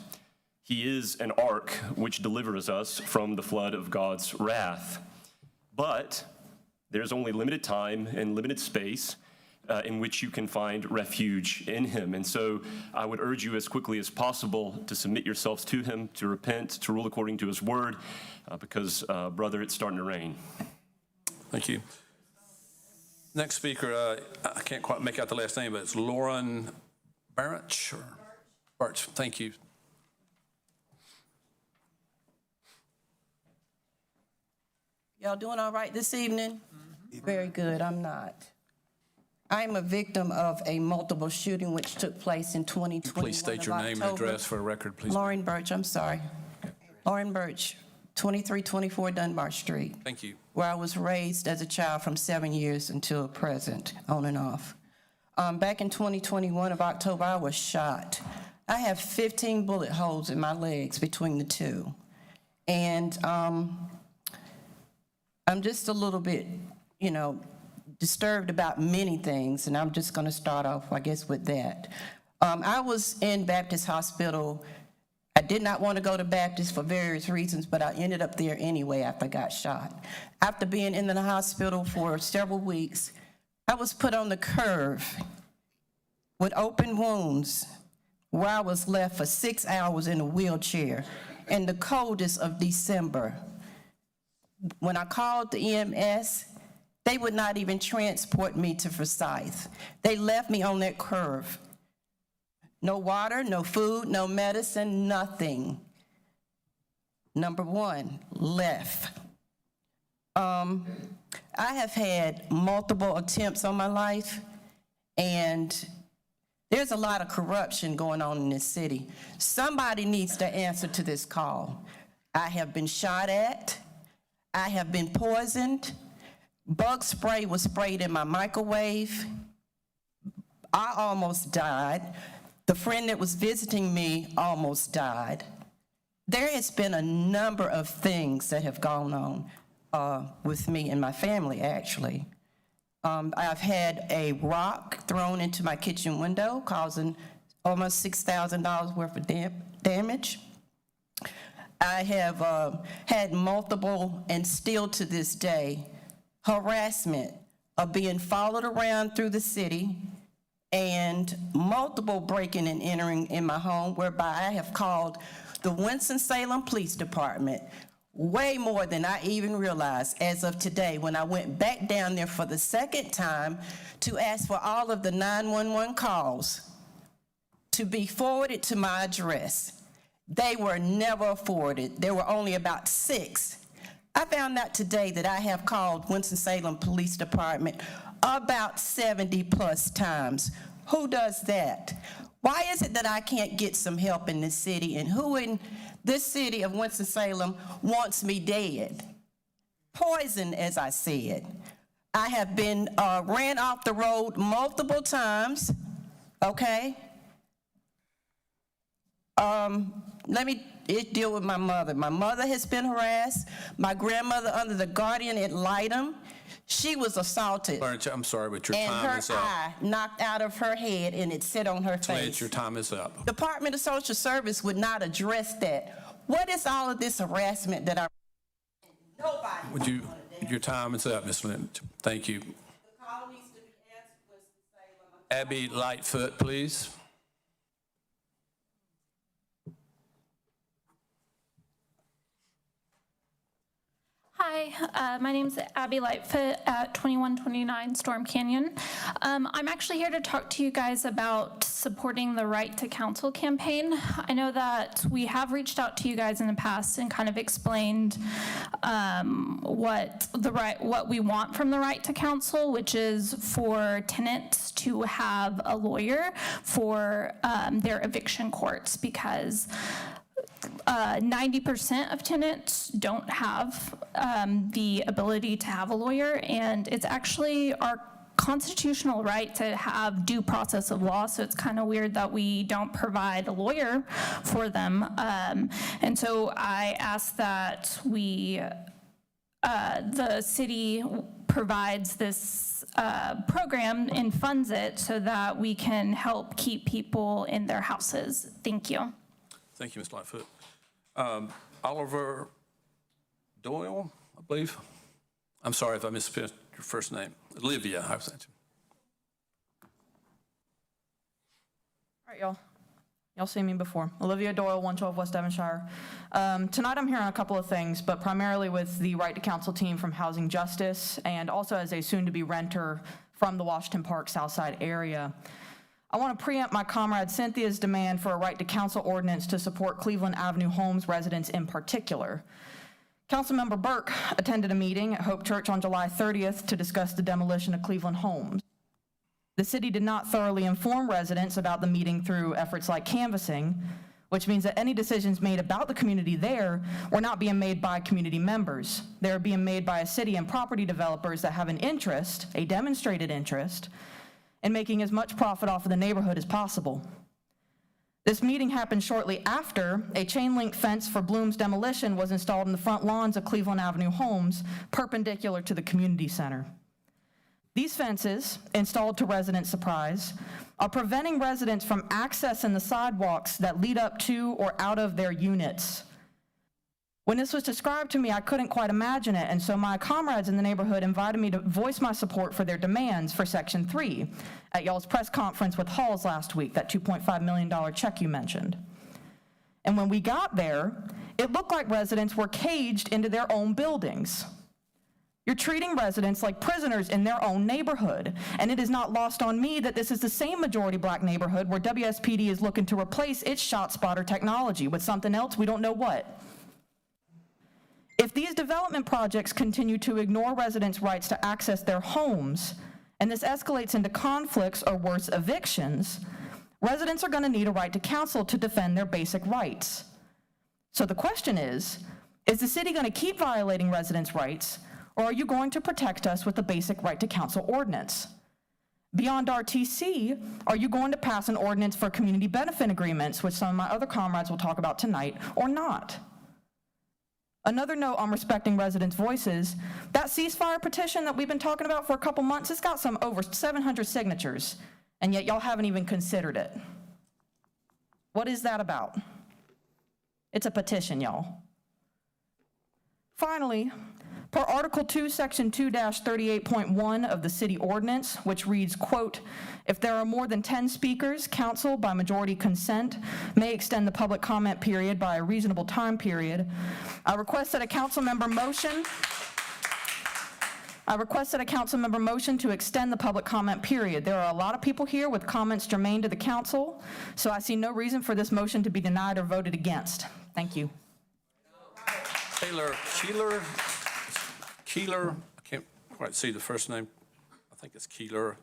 O: He is an ark which delivers us from the flood of God's wrath. But there's only limited time and limited space in which you can find refuge in Him. And so I would urge you as quickly as possible to submit yourselves to Him, to repent, to rule according to His Word, because, brother, it's starting to rain.
A: Thank you. Next speaker, I can't quite make out the last name, but it's Lauren Birch. Birch, thank you.
P: Y'all doing all right this evening? Very good, I'm not. I'm a victim of a multiple shooting which took place in 2021.
A: Please state your name and address for the record, please.
P: Lauren Birch, I'm sorry. Lauren Birch, 2324 Dunbar Street.
A: Thank you.
P: Where I was raised as a child from 7 years until present, on and off. Back in 2021 of October, I was shot. I have 15 bullet holes in my legs between the two. And I'm just a little bit, disturbed about many things, and I'm just going to start off, I guess, with that. I was in Baptist Hospital. I did not want to go to Baptist for various reasons, but I ended up there anyway after I got shot. After being in the hospital for several weeks, I was put on the curve with open wounds where I was left for 6 hours in a wheelchair in the coldest of December. When I called the EMS, they would not even transport me to Forsyth. They left me on that curve. No water, no food, no medicine, nothing. Number one, left. I have had multiple attempts on my life, and there's a lot of corruption going on in this city. Somebody needs to answer to this call. I have been shot at. I have been poisoned. Bug spray was sprayed in my microwave. I almost died. The friend that was visiting me almost died. There has been a number of things that have gone on with me and my family, actually. I've had a rock thrown into my kitchen window, causing almost $6,000 worth of damage. I have had multiple, and still to this day, harassment of being followed around through the city, and multiple breaking and entering in my home, whereby I have called the Winston-Salem Police Department way more than I even realized as of today, when I went back down there for the second time to ask for all of the 911 calls to be forwarded to my address. They were never forwarded. There were only about 6. I found out today that I have called Winston-Salem Police Department about 70 plus times. Who does that? Why is it that I can't get some help in this city? And who in this city of Winston-Salem wants me dead? Poison, as I said. I have been ran off the road multiple times, okay? Let me deal with my mother. My mother has been harassed. My grandmother, under the guardian at Lytham, she was assaulted.
A: Lawrence, I'm sorry, but your time is
P: And
A: up.
P: her eye knocked out of her head, and it sit on her
A: Lance,
P: face.
A: your time is up.
P: Department of Social Service would not address that. What is all of this harassment that nobody?
A: Would you, your time is up, Ms. Lynch. Thank you. Abby Lightfoot, please.
Q: Hi, my name's Abby Lightfoot at 2129 Storm Canyon. I'm actually here to talk to you guys about supporting the Right to Counsel campaign. I know that we have reached out to you guys in the past and kind of explained what we want from the Right to Counsel, which is for tenants to have a lawyer for their eviction courts, because 90% of tenants don't have the ability to have a lawyer, and it's actually our constitutional right to have due process of law, so it's kind of weird that we don't provide a lawyer for them. And so I ask that the city provides this program and funds it so that we can help keep people in their houses. Thank you.
A: Thank you, Ms. Lightfoot. Oliver Doyle, I believe. I'm sorry if I mispronounced your first name. Olivia, I've sent you.
R: All right, y'all. Y'all seen me before. Olivia Doyle, 112 West Devonshire. Tonight I'm here on a couple of things, but primarily with the Right to Counsel team from Housing Justice and also as a soon-to-be renter from the Washington Park Southside area. I want to preempt my comrade Cynthia's demand for a right to counsel ordinance to support Cleveland Avenue Homes residents in particular. Councilmember Burke attended a meeting at Hope Church on July 30th to discuss the demolition of Cleveland Homes. The city did not thoroughly inform residents about the meeting through efforts like canvassing, which means that any decisions made about the community there were not being made by community members. They are being made by a city and property developers that have an interest, a demonstrated interest, in making as much profit off of the neighborhood as possible. This meeting happened shortly after a chain-link fence for Bloom's demolition was installed in the front lawns of Cleveland Avenue Homes, perpendicular to the community center. These fences, installed to residents' surprise, are preventing residents from accessing the sidewalks that lead up to or out of their units. When this was described to me, I couldn't quite imagine it, and so my comrades in the neighborhood invited me to voice my support for their demands for Section 3 at y'all's press conference with Halls last week, that $2.5 million check you mentioned. And when we got there, it looked like residents were caged into their own buildings. You're treating residents like prisoners in their own neighborhood, and it is not lost on me that this is the same majority black neighborhood where WSPD is looking to replace its shot spotter technology with something else, we don't know what. If these development projects continue to ignore residents' rights to access their homes, and this escalates into conflicts or worse, evictions, residents are going to need a right to counsel to defend their basic rights. So the question is the city going to keep violating residents' rights, or are you going to protect us with the basic right to counsel ordinance? Beyond RTC, are you going to pass an ordinance for community benefit agreements, which some of my other comrades will talk about tonight, or not? Another note on respecting residents' voices, that ceasefire petition that we've been talking about for a couple months, it's got some over 700 signatures, and yet y'all haven't even considered it. What is that about? It's a petition, y'all. Finally, per Article 2, Section 2-38.1 of the city ordinance, which reads, quote, if there are more than 10 speakers, council, by majority consent, may extend the public comment period by a reasonable time period. I request that a council member motion to extend the public comment period. There are a lot of people here with comments germane to the council, so I see no reason for this motion to be denied or voted against. Thank you.
A: Keeler, I can't quite see the first name. I think it's Keeler.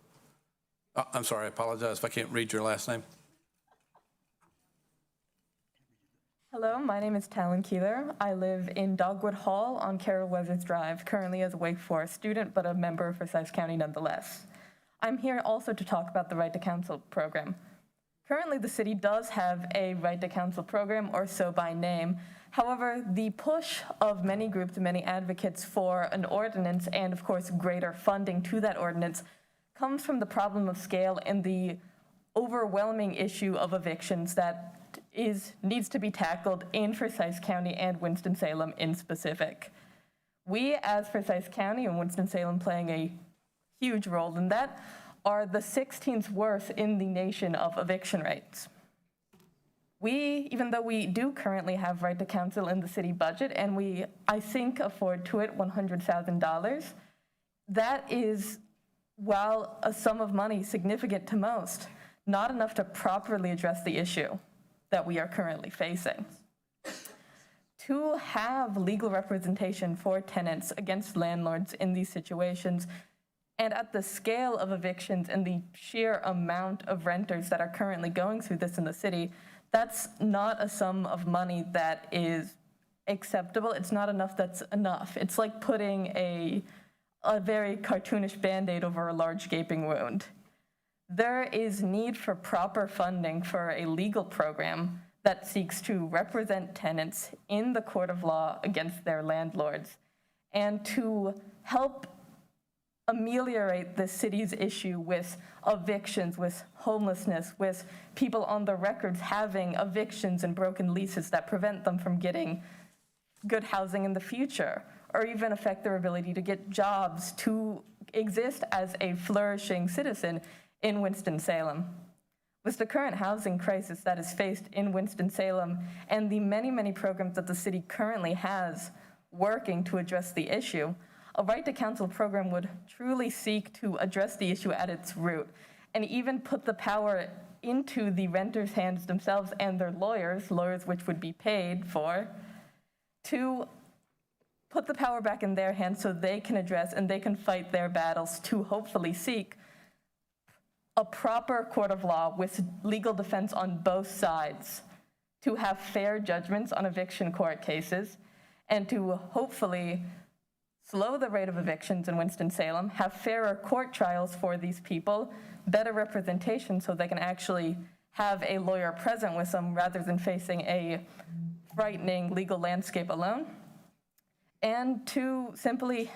A: I'm sorry, I apologize if I can't read your last name.
S: Hello, my name is Talon Keeler. I live in Dogwood Hall on Carol Weathers Drive, currently as a Wake Forest student, but a member of Forsyth County nonetheless. I'm here also to talk about the Right to Counsel program. Currently, the city does have a Right to Counsel program, or so by name. However, the push of many groups and many advocates for an ordinance and, of course, greater funding to that ordinance comes from the problem of scale and the overwhelming issue of evictions that needs to be tackled in Forsyth County and Winston-Salem in specific. We, as Forsyth County and Winston-Salem playing a huge role in that, are the 16th worst in the nation of eviction rates. We, even though we do currently have right to counsel in the city budget, and we, I think, afford to it $100,000, that is, while a sum of money significant to most, not enough to properly address the issue that we are currently facing. To have legal representation for tenants against landlords in these situations, and at the scale of evictions and the sheer amount of renters that are currently going through this in the city, that's not a sum of money that is acceptable. It's not enough that's enough. It's like putting a very cartoonish Band-Aid over a large gaping wound. There is need for proper funding for a legal program that seeks to represent tenants in the court of law against their landlords and to help ameliorate the city's issue with evictions, with homelessness, with people on the records having evictions and broken leases that prevent them from getting good housing in the future, or even affect their ability to get jobs, to exist as a flourishing citizen in Winston-Salem. With the current housing crisis that is faced in Winston-Salem and the many, many programs that the city currently has working to address the issue, a right to counsel program would truly seek to address the issue at its root and even put the power into the renters' hands themselves and their lawyers which would be paid for, to put the power back in their hands so they can address and they can fight their battles to hopefully seek a proper court of law with legal defense on both sides, to have fair judgments on eviction court cases, and to hopefully slow the rate of evictions in Winston-Salem, have fairer court trials for these people, better representation so they can actually have a lawyer present with them rather than facing a frightening legal landscape alone, and to simply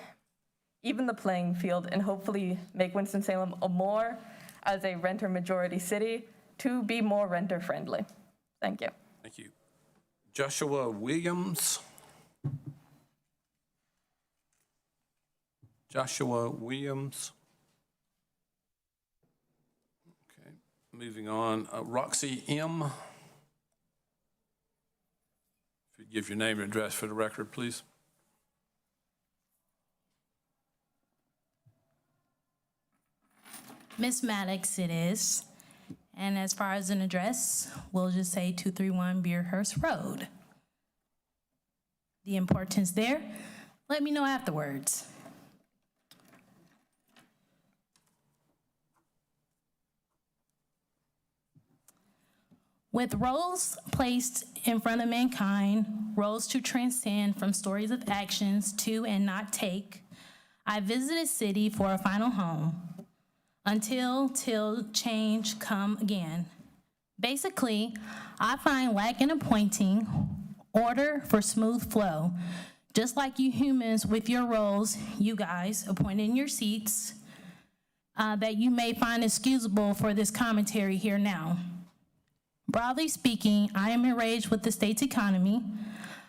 S: even the playing field and hopefully make Winston-Salem as a renter majority city, to be more renter friendly. Thank you.
A: Thank you. Joshua Williams. Joshua Williams. Okay, moving on. Roxy M. If you'd give your name and address for the record, please.
T: Miss Maddox it is. And as far as an address, we'll just say 231 Beerhurst Road. The importance there, let me know afterwards. With roles placed in front of mankind, roles to transcend from stories of actions to and not take, I visited city for a final home. Till change come again. Basically, I find lack in appointing, order for smooth flow. Just like you humans with your roles, you guys appointed in your seats, that you may find excusable for this commentary here now. Broadly speaking, I am enraged with the state's economy.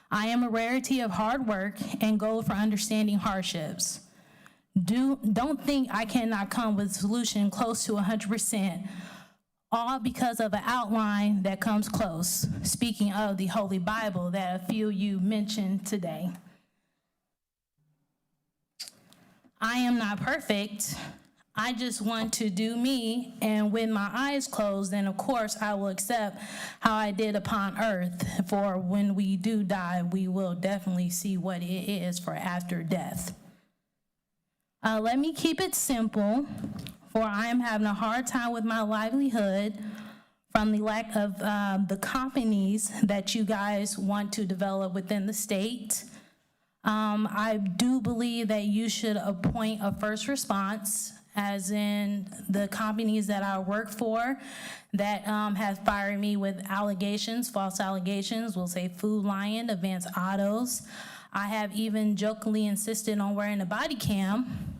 T: I am a rarity of hard work and gold for understanding hardships. Don't think I cannot come with a solution close to 100%, all because of an outline that comes close. Speaking of the Holy Bible that a few of you mentioned today. I am not perfect. I just want to do me, and with my eyes closed, then of course I will accept how I did upon earth. For when we do die, we will definitely see what it is for after death. Let me keep it simple, for I am having a hard time with my livelihood from the lack of the companies that you guys want to develop within the state. I do believe that you should appoint a first response, as in the companies that I work for that have fired me with allegations, false allegations, we'll say Food Lion, Advanced Autos. I have even jokingly insisted on wearing a body cam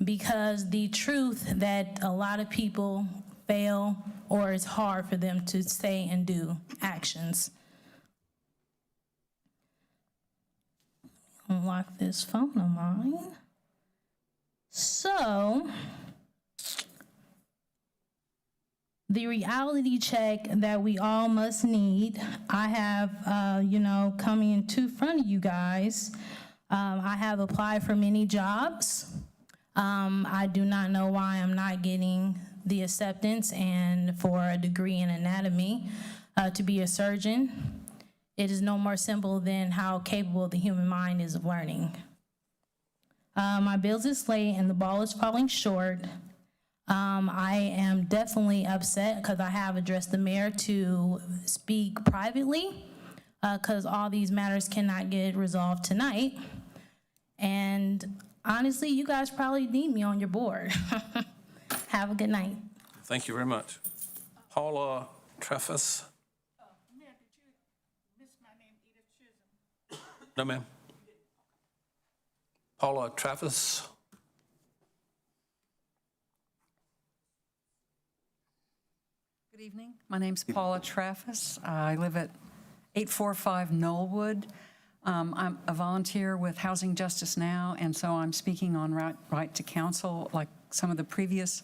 T: because the truth that a lot of people fail, or it's hard for them to say and do actions. Unlock this phone of mine. So, the reality check that we all must need, I have, coming into front of you guys, I have applied for many jobs. I do not know why I'm not getting the acceptance and for a degree in anatomy to be a surgeon. It is no more simple than how capable the human mind is of learning. My bills is late and the ball is falling short. I am definitely upset because I have addressed the mayor to speak privately because all these matters cannot get resolved tonight. And honestly, you guys probably need me on your board. Have a good night.
A: Thank you very much. Paula Treffus?
U: Mayor, did you miss my name, Edith Chisholm?
A: No, ma'am. Paula Treffus?
V: Good evening. My name's Paula Traffus. I live at 845 Knollwood. I'm a volunteer with Housing Justice Now, and so I'm speaking on right to counsel like some of the previous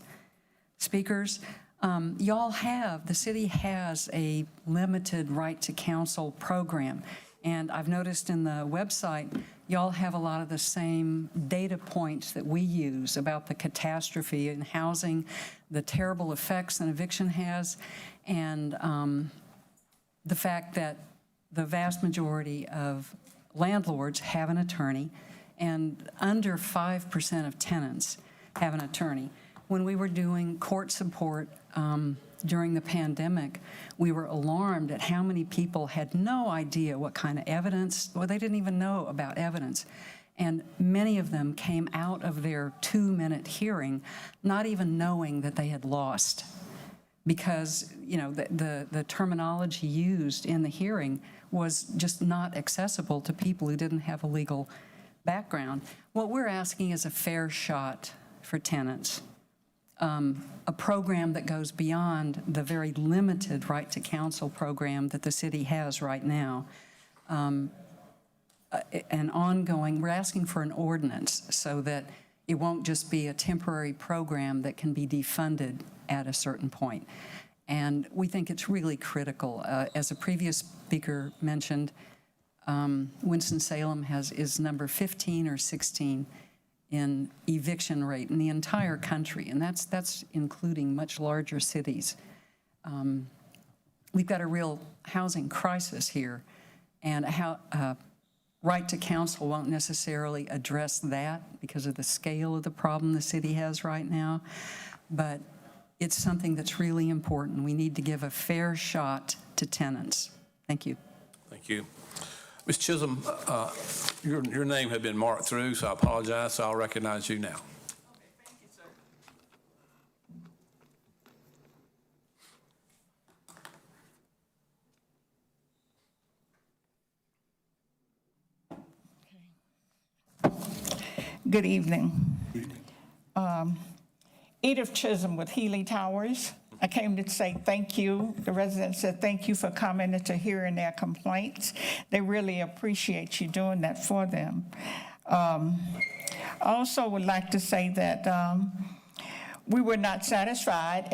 V: speakers. The city has a limited right to counsel program, and I've noticed in the website, y'all have a lot of the same data points that we use about the catastrophe in housing, the terrible effects an eviction has, and the fact that the vast majority of landlords have an attorney, and under 5% of tenants have an attorney. When we were doing court support during the pandemic, we were alarmed at how many people had no idea what kind of evidence, well, they didn't even know about evidence. And many of them came out of their 2-minute hearing not even knowing that they had lost, because the terminology used in the hearing was just not accessible to people who didn't have a legal background. What we're asking is a fair shot for tenants, a program that goes beyond the very limited right to counsel program that the city has right now. An ongoing, we're asking for an ordinance so that it won't just be a temporary program that can be defunded at a certain point. And we think it's really critical. As a previous speaker mentioned, Winston-Salem is number 15 or 16 in eviction rate in the entire country, and that's including much larger cities. We've got a real housing crisis here, and right to counsel won't necessarily address that because of the scale of the problem the city has right now, but it's something that's really important. We need to give a fair shot to tenants. Thank you.
A: Thank you. Ms. Chisholm, your name had been marked through, so I apologize. So I'll recognize you now.
U: Thank you, sir. Good evening. Edith Chisholm with Healy Towers. I came to say thank you. The residents said thank you for coming and to hearing their complaints. They really appreciate you doing that for them. I also would like to say that we were not satisfied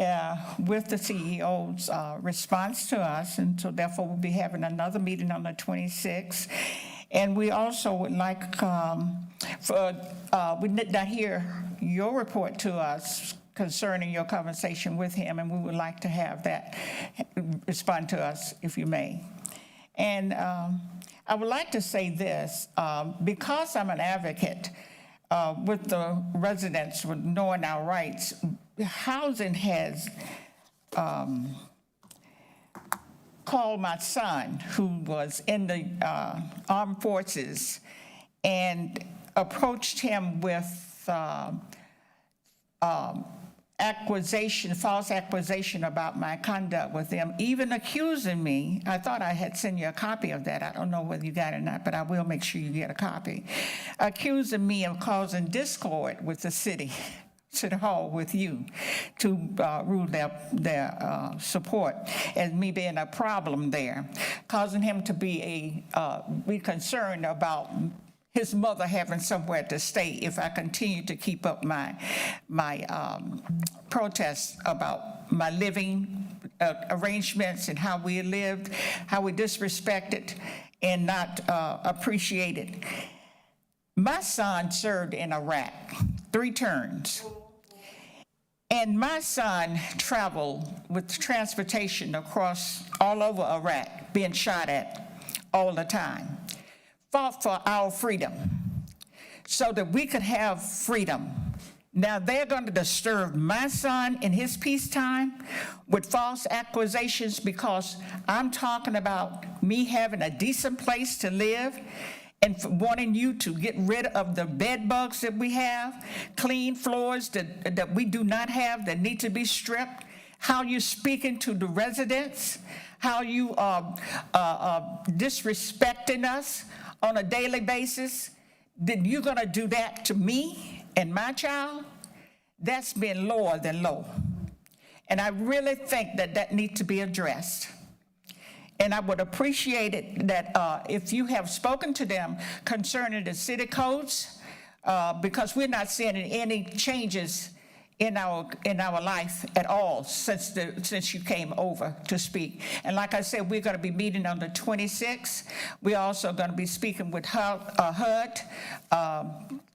U: with the CEO's response to us, and so therefore we'll be having another meeting on the 26th. And we also would like we did not hear your report to us concerning your conversation with him, and we would like to have that respond to us, if you may. And I would like to say this, because I'm an advocate with the residents with knowing our rights, housing has called my son, who was in the armed forces, and approached him with false accusation about my conduct with them, even accusing me. I thought I had sent you a copy of that. I don't know whether you got it or not, but I will make sure you get a copy. Accusing me of causing discord with the city hall with you to rule their support, as me being a problem there, causing him to be concerned about his mother having somewhere to stay if I continue to keep up my protests about my living arrangements and how we lived, how we disrespected and not appreciated. My son served in Iraq 3 terms. And my son traveled with transportation across all over Iraq, being shot at all the time, fought for our freedom so that we could have freedom Now they're going to disturb my son in his peacetime with false accusations because I'm talking about me having a decent place to live and for wanting you to get rid of the bed bugs that we have, clean floors that we do not have that need to be stripped, how you're speaking to the residents, how you are disrespecting us on a daily basis, then you're going to do that to me and my child? That's been lower than low. And I really think that that needs to be addressed. And I would appreciate it that if you have spoken to them concerning the city codes, because we're not seeing any changes in our life at all since you came over to speak. And like I said, we're going to be meeting on the 26th. We're also going to be speaking with HUD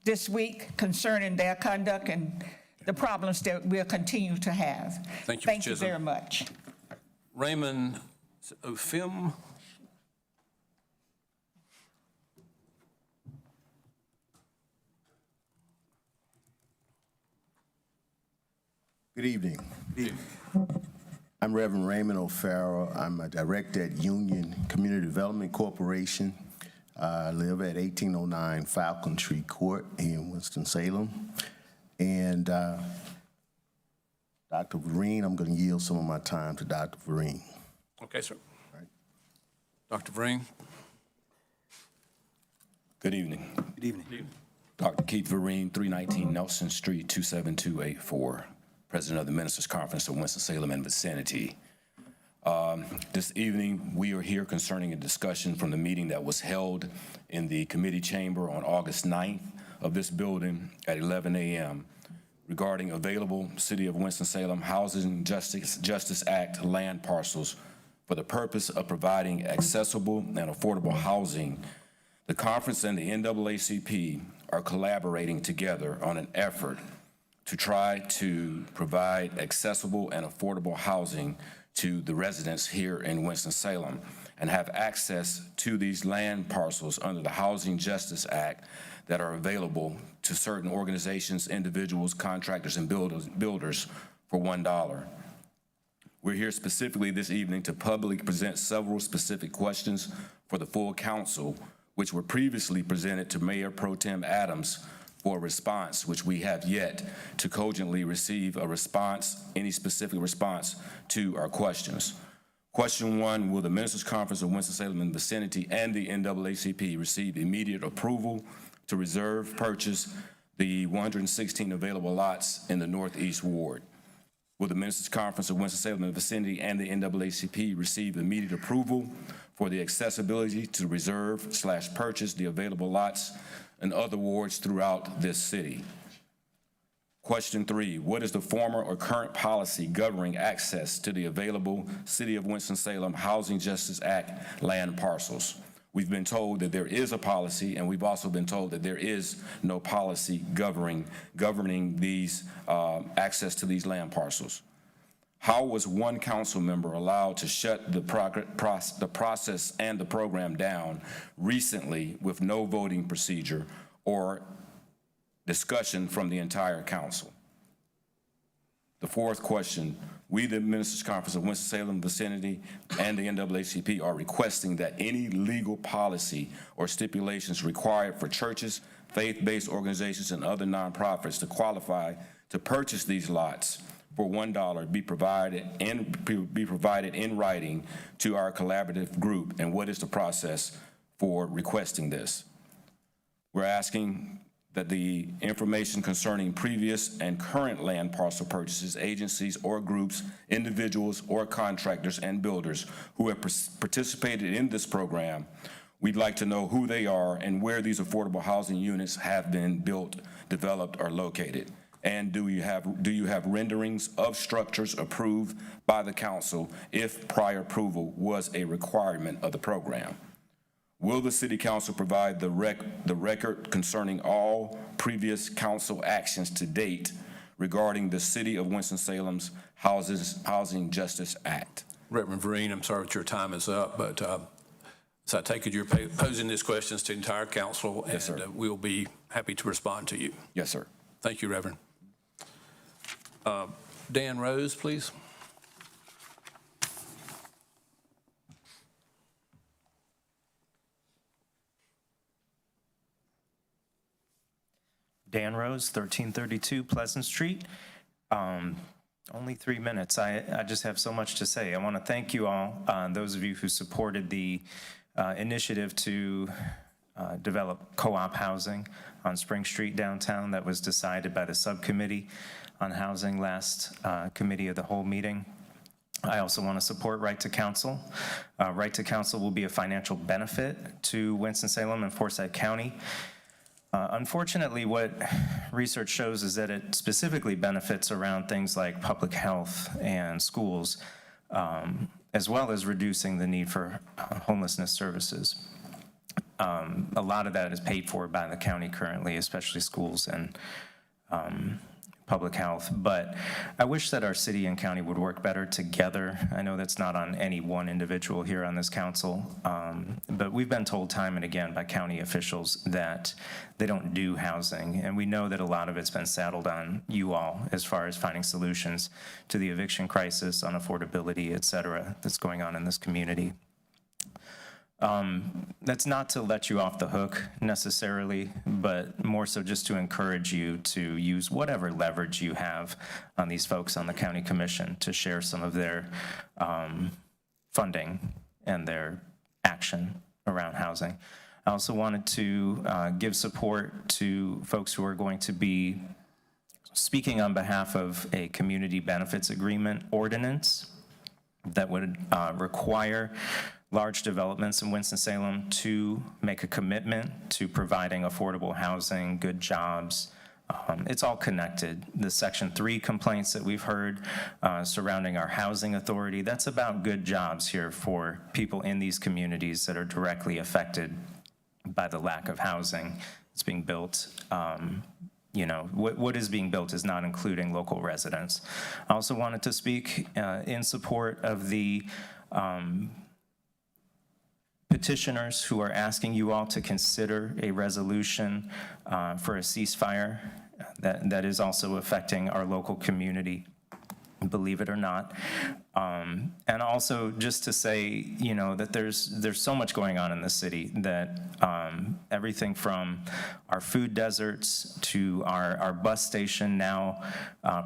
U: this week concerning their conduct and the problems that we'll continue to have.
A: Thank you,
U: Thank you very much.
A: Raymond Ofim.
C: Good evening. I'm Reverend Raymond O'Farrell. I'm a director at Union Community Development Corporation. I live at 1809 Falcon Tree Court in Winston-Salem. And Dr. Vereen, I'm going to yield some of my time to Dr. Vereen.
A: Okay, sir. Right. Dr. Vereen.
H: Good evening.
A: Good evening.
H: Dr. Keith Vereen, 319 Nelson Street, 27284. President of the Ministers' Conference of Winston-Salem and vicinity. This evening, we are here concerning a discussion from the meeting that was held in the committee chamber on August 9th of this building at 11 a.m. regarding available City of Winston-Salem Housing Justice Act land parcels for the purpose of providing accessible and affordable housing. The conference and the NAACP are collaborating together on an effort to try to provide accessible and affordable housing to the residents here in Winston-Salem and have access to these land parcels under the Housing Justice Act that are available to certain organizations, individuals, contractors, and builders for $1. We're here specifically this evening to publicly present several specific questions for the full council, which were previously presented to Mayor Pro Tem Adams for a response, which we have yet to cogently receive a response, any specific response to our questions. Question 1, will the Ministers' Conference of Winston-Salem and vicinity and the NAACP receive immediate approval to reserve purchase the 116 available lots in the Northeast Ward? Will the Ministers' Conference of Winston-Salem and vicinity and the NAACP receive immediate approval for the accessibility to reserve/purchase the available lots and other wards throughout this city? Question 3, what is the former or current policy governing access to the available City of Winston-Salem Housing Justice Act land parcels? We've been told that there is a policy, and we've also been told that there is no policy governing these access to these land parcels. How was one council member allowed to shut the process and the program down recently with no voting procedure or discussion from the entire council? The fourth question, we, the Ministers' Conference of Winston-Salem vicinity and the NAACP are requesting that any legal policy or stipulations required for churches, faith-based organizations, and other nonprofits to qualify to purchase these lots for $1 be provided in writing to our collaborative group, and what is the process for requesting this? We're asking that the information concerning previous and current land parcel purchases, agencies or groups, individuals or contractors and builders who have participated in this program, we'd like to know who they are and where these affordable housing units have been built, developed, or located. And do you have renderings of structures approved by the council if prior approval was a requirement of the program? Will the City Council provide the record concerning all previous council actions to date regarding the City of Winston-Salem's Housing Justice Act?
A: Reverend Vereen, I'm sorry that your time is up, but so I take it you're posing these questions to the entire council, and yes, we'll be happy to respond to you.
H: Yes, sir.
A: Thank you, Reverend. Dan Rose, please.
F: Dan Rose, 1332 Pleasant Street. Only 3 minutes. I just have so much to say. I want to thank you all, those of you who supported the initiative to develop co-op housing on Spring Street downtown that was decided by the subcommittee on housing last committee of the whole meeting. I also want to support Right to Counsel. Right to Counsel will be a financial benefit to Winston-Salem and Forsyth County. Unfortunately, what research shows is that it specifically benefits around things like public health and schools, as well as reducing the need for homelessness services. A lot of that is paid for by the county currently, especially schools and public health. But I wish that our city and county would work better together. I know that's not on any one individual here on this council, but we've been told time and again by county officials that they don't do housing. And we know that a lot of it's been saddled on you all as far as finding solutions to the eviction crisis, on affordability, et cetera, that's going on in this community. That's not to let you off the hook necessarily, but more so just to encourage you to use whatever leverage you have on these folks on the county commission to share some of their funding and their action around housing. I also wanted to give support to folks who are going to be speaking on behalf of a community benefits agreement ordinance that would require large developments in Winston-Salem to make a commitment to providing affordable housing, good jobs. It's all connected. The Section 3 complaints that we've heard surrounding our housing authority, that's about good jobs here for people in these communities that are directly affected by the lack of housing that's being built. You know, what is being built is not including local residents. I also wanted to speak in support of the petitioners who are asking you all to consider a resolution for a ceasefire that is also affecting our local community, believe it or not. And also just to say, you know, that there's so much going on in the city that everything from our food deserts to our bus station now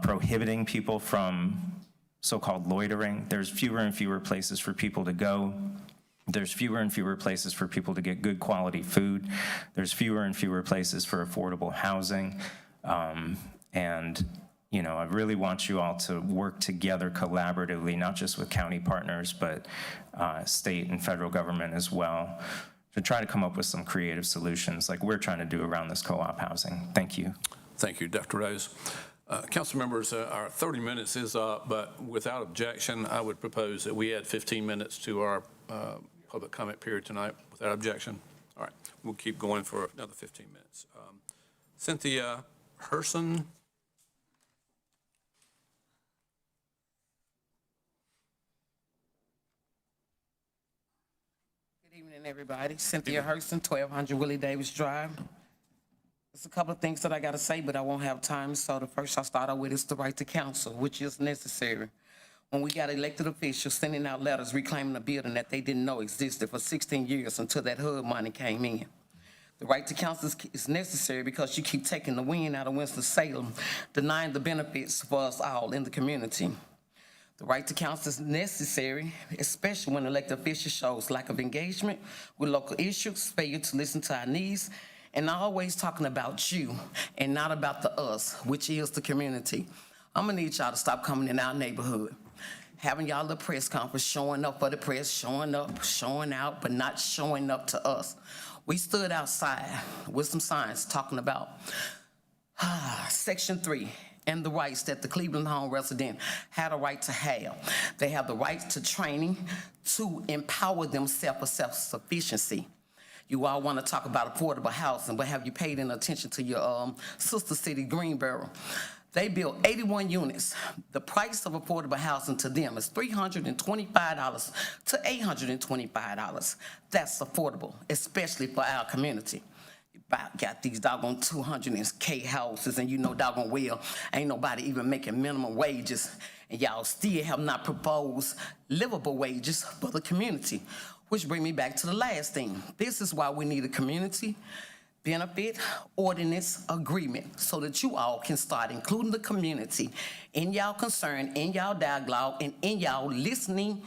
F: prohibiting people from so-called loitering. There's fewer and fewer places for people to go. There's fewer and fewer places for people to get good quality food. There's fewer and fewer places for affordable housing. And, you know, I really want you all to work together collaboratively, not just with county partners, but state and federal government as well, to try to come up with some creative solutions like we're trying to do around this co-op housing. Thank you.
A: Thank you, Dr. Rose. Council members, our 30 minutes is up, but without objection, I would propose that we add 15 minutes to our public comment period tonight without objection. All right, we'll keep going for another 15 minutes. Cynthia Herson.
J: Good evening, everybody. Cynthia Herson, 1200 Willie Davis Drive. There's a couple of things that I got to say, but I won't have time. So the first I'll start out with is the right to counsel, which is necessary. When we got elected officials sending out letters reclaiming a building that they didn't know existed for 16 years until that HUD money came in. The right to counsel is necessary because you keep taking the wind out of Winston-Salem, denying the benefits for us all in the community. The right to counsel is necessary, especially when elected officials shows lack of engagement with local issues, failure to listen to our needs, and always talking about you and not about the us, which is the community. I'm gonna need y'all to stop coming in our neighborhood, having y'all the press conference, showing up for the press, showing up, showing out, but not showing up to us. We stood outside with some signs talking about Section 3 and the rights that the Cleveland home resident had a right to have. They have the right to training to empower themselves for self-sufficiency. You all want to talk about affordable housing, but have you paid any attention to your sister city, Greenboro? They built 81 units. The price of affordable housing to them is $325 to $825. That's affordable, especially for our community. got these doggone 200K houses, and you know doggone well, ain't nobody even making minimum wages, and y'all still have not proposed livable wages for the community. Which bring me back to the last thing. This is why we need a community benefit ordinance agreement, so that you all can start including the community in y'all concern, in y'all dialogue, and in y'all listening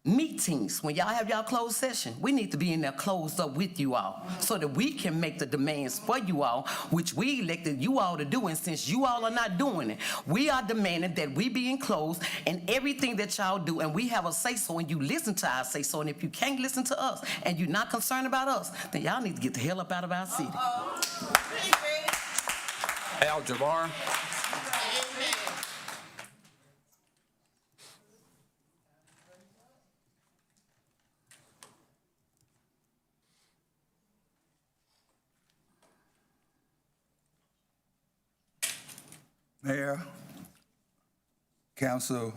J: meetings. When y'all have y'all closed session, we need to be in there closed up with you all, so that we can make the demands for you all, which we elected you all to do. And since you all are not doing it, we are demanding that we be enclosed in everything that y'all do, and we have a say-so, and you listen to our say-so. And if you can't listen to us and you're not concerned about us, then y'all need to get the hell up out of our city.
A: Al Jabbar.
B: Mayor, Council,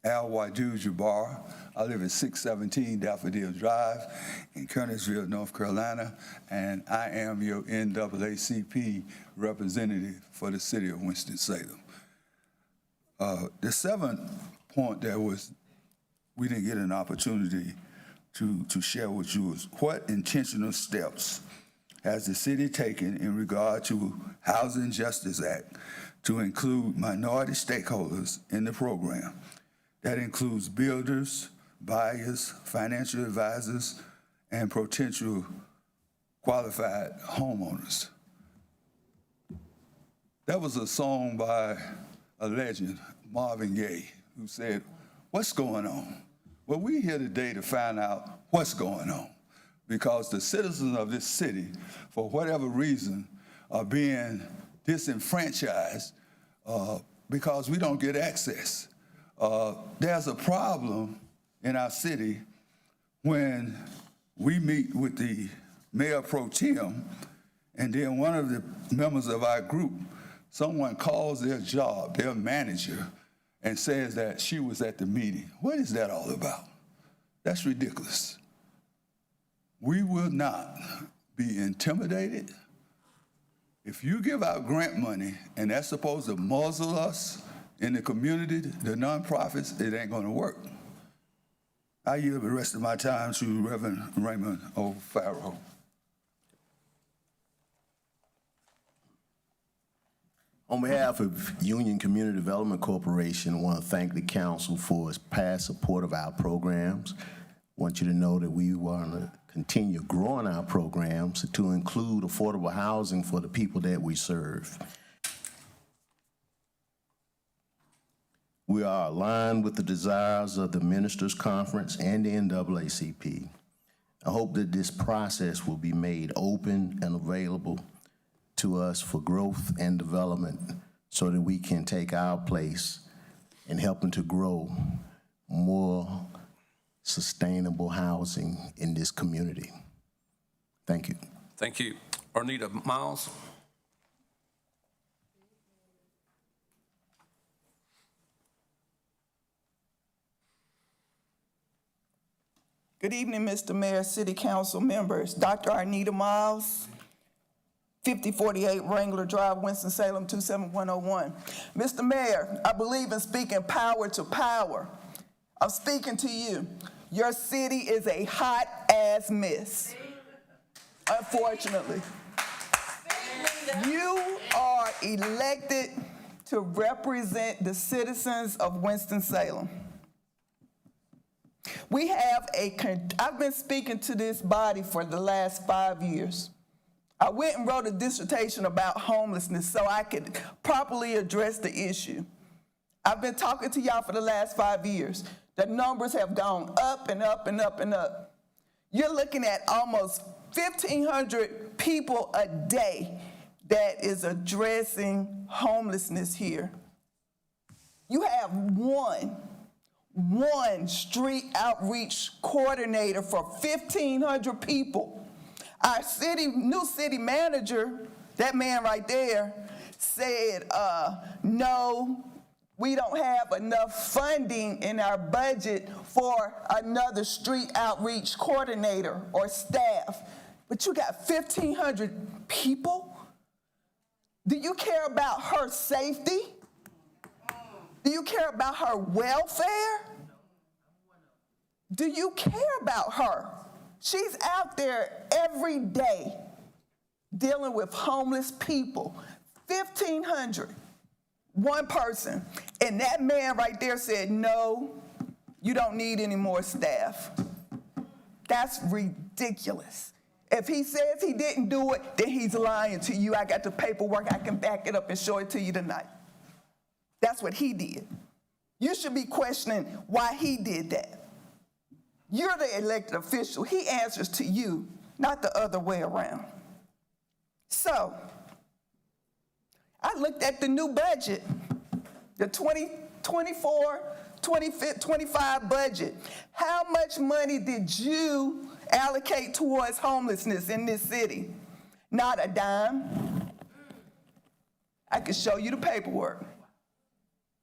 B: Al Wadu Jabbar. I live at 617 Daffodil Drive in Kernersville, North Carolina, and I am your NAACP representative for the city of Winston-Salem. The seventh point that we didn't get an opportunity to share with you is what intentional steps has the city taken in regard to Housing Justice Act to include minority stakeholders in the program. That includes builders, buyers, financial advisors, and potential qualified homeowners. That was a song by a legend, Marvin Gaye, who said, "What's going on?" Well, we're here today to find out what's going on, because the citizens of this city, for whatever reason, are being disenfranchised because we don't get access. There's a problem in our city when we meet with the mayor pro tem, and then one of the members of our group, someone calls their job, their manager, and says that she was at the meeting. What is that all about? That's ridiculous. We will not be intimidated. If you give out grant money and that's supposed to muzzle us in the community, the nonprofits, it ain't gonna work. I yield the rest of my time to Reverend Raymond O'Farrell.
C: On behalf of Union Community Development Corporation, I want to thank the council for its past support of our programs. I want you to know that we want to continue growing our programs to include affordable housing for the people that we serve. We are aligned with the desires of the Ministers' Conference and the NAACP. I hope that this process will be made open and available to us for growth and development, so that we can take our place in helping to grow more sustainable housing in this community. Thank you.
A: Thank you. Arnita Miles.
E: Good evening, Mr. Mayor, City Council members. Dr. Arnita Miles, 5048 Wrangler Drive, Winston-Salem, 27101. Mr. Mayor, I believe in speaking power to power. I'm speaking to you. Your city is a hot-ass mess, unfortunately. You are elected to represent the citizens of Winston-Salem. I've been speaking to this body for the last 5 years. I went and wrote a dissertation about homelessness so I could properly address the issue. I've been talking to y'all for the last 5 years. The numbers have gone up and up and up and up. You're looking at almost 1,500 people a day that is addressing homelessness here. You have one street outreach coordinator for 1,500 people. Our new city manager, that man right there, said, no, we don't have enough funding in our budget for another street outreach coordinator or staff. but you got 1,500 people? Do you care about her safety? Do you care about her welfare? Do you care about her? She's out there every day dealing with homeless people. 1,500, one person. And that man right there said, no, you don't need any more staff. That's ridiculous. If he says he didn't do it, then he's lying to you. I got the paperwork. I can back it up and show it to you tonight. That's what he did. You should be questioning why he did that. You're the elected official. He answers to you, not the other way around. So, I looked at the new budget, the 2024, 25 budget. How much money did you allocate towards homelessness in this city? Not a dime. I can show you the paperwork.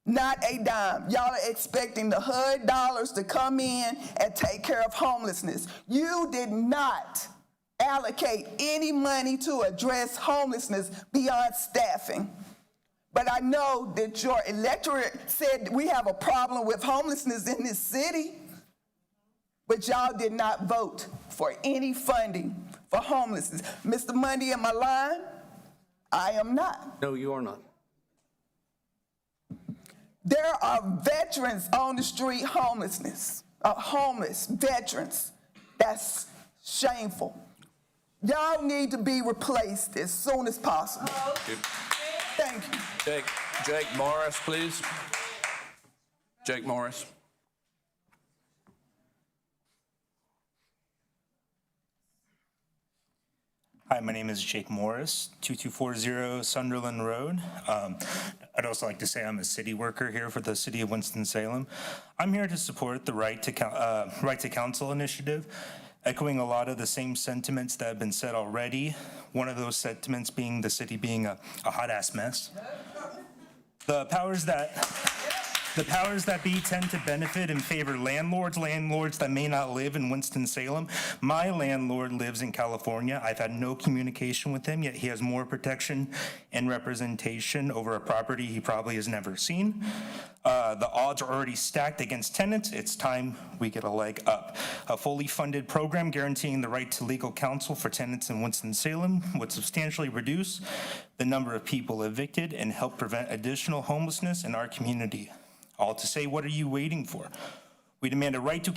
E: Not a dime. Y'all are expecting the HUD dollars to come in and take care of homelessness. You did not allocate any money to address homelessness beyond staffing. But I know that your electorate said we have a problem with homelessness in this city, but y'all did not vote for any funding for homelessness. Mr. Mundy, am I lying? I am not.
D: No, you are not.
E: There are veterans on the street homeless veterans. That's shameful. Y'all need to be replaced as soon as possible. Thank you.
A: Jake Morris, please. Jake Morris.
K: Hi, my name is Jake Morris, 2240 Sunderland Road. I'd also like to say I'm a city worker here for the City of Winston-Salem. I'm here to support the Right to Counsel initiative, echoing a lot of the same sentiments that have been said already. One of those sentiments being the city being a hot-ass mess. The powers that be tend to benefit and favor landlords that may not live in Winston-Salem. My landlord lives in California. I've had no communication with him, yet he has more protection and representation over a property he probably has never seen. The odds are already stacked against tenants. It's time we get a leg up. A fully funded program guaranteeing the right to legal counsel for tenants in Winston-Salem would substantially reduce the number of people evicted and help prevent additional homelessness in our community. All to say, what are you waiting for? We demand a right to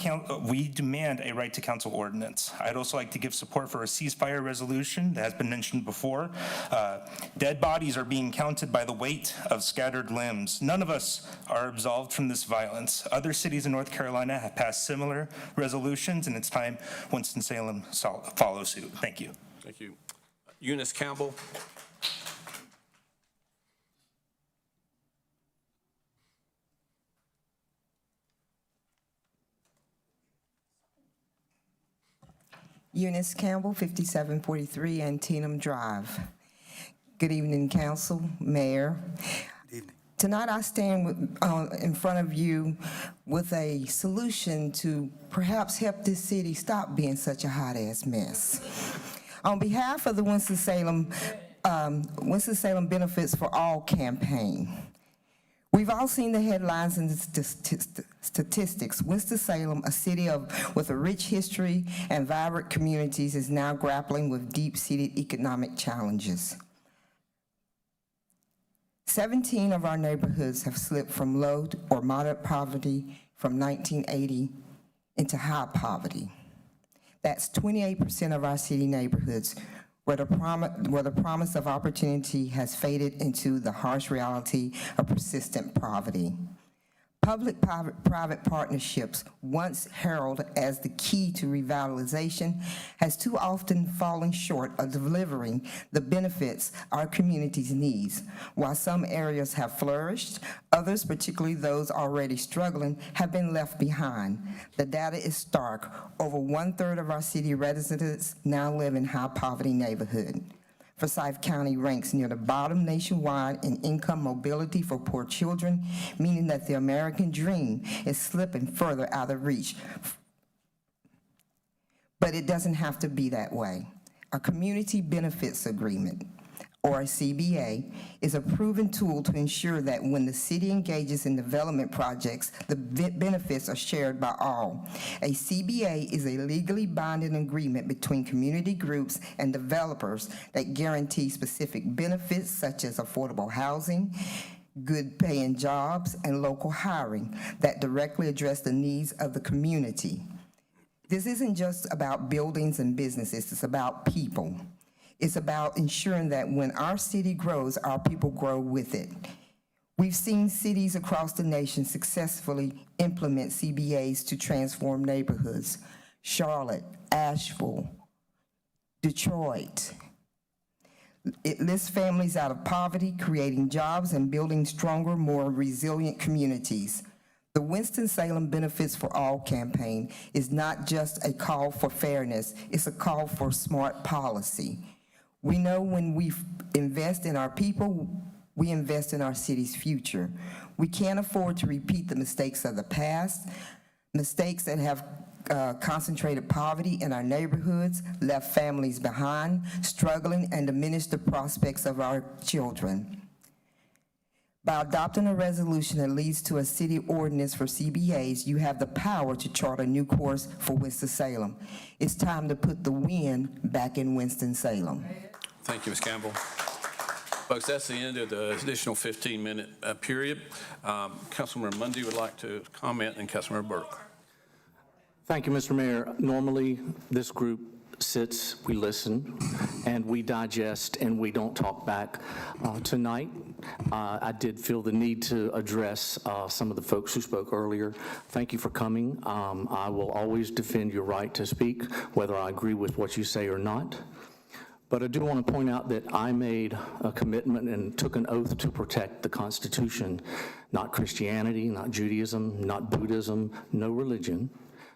K: counsel ordinance. I'd also like to give support for a ceasefire resolution that has been mentioned before. Dead bodies are being counted by the weight of scattered limbs. None of us are absolved from this violence. Other cities in North Carolina have passed similar resolutions, and it's time Winston-Salem follow suit. Thank you.
A: Thank you. Eunice Campbell.
L: Eunice Campbell, 5743 Antietam Drive. Good evening, Council, Mayor.
W: Good evening.
L: Tonight I stand in front of you with a solution to perhaps help this city stop being such a hot-ass mess. On behalf of the Winston-Salem Benefits for All campaign, we've all seen the headlines and statistics. Winston-Salem, a city with a rich history and vibrant communities, is now grappling with deep-seated economic challenges. 17 of our neighborhoods have slipped from low or moderate poverty from 1980 into high poverty. That's 28% of our city neighborhoods, where the promise of opportunity has faded into the harsh reality of persistent poverty. Public-private partnerships, once heralded as the key to revitalization, has too often fallen short of delivering the benefits our communities need. While some areas have flourished, others, particularly those already struggling, have been left behind. The data is stark. Over 1/3 of our city residents now live in high-poverty neighborhoods. Forsyth County ranks near the bottom nationwide in income mobility for poor children, meaning that the American dream is slipping further out of reach. But it doesn't have to be that way. A community benefits agreement, or a CBA, is a proven tool to ensure that when the city engages in development projects, the benefits are shared by all. A CBA is a legally binding agreement between community groups and developers that guarantees specific benefits such as affordable housing, good paying jobs, and local hiring that directly address the needs of the community. This isn't just about buildings and businesses, it's about people. It's about ensuring that when our city grows, our people grow with it. We've seen cities across the nation successfully implement CBAs to transform neighborhoods. Charlotte, Asheville, Detroit. It lifts families out of poverty, creating jobs and building stronger, more resilient communities. The Winston-Salem Benefits for All campaign is not just a call for fairness, it's a call for smart policy. We know when we invest in our people, we invest in our city's future. We can't afford to repeat the mistakes of the past, mistakes that have concentrated poverty in our neighborhoods, left families behind, struggling, and diminished the prospects of our children. By adopting a resolution that leads to a city ordinance for CBAs, you have the power to chart a new course for Winston-Salem. It's time to put the wind back in Winston-Salem.
A: Thank you, Ms. Campbell. Folks, that's the end of the additional 15-minute period. Councilmember Mundy would like to comment, and Councilmember Burke.
D: Thank you, Mr. Mayor. Normally, this group sits, we listen, and we digest, and we don't talk back. Tonight, I did feel the need to address some of the folks who spoke earlier. Thank you for coming. I will always defend your right to speak, whether I agree with what you say or not. But I do want to point out that I made a commitment and took an oath to protect the Constitution, not Christianity, not Judaism, not Buddhism, no religion.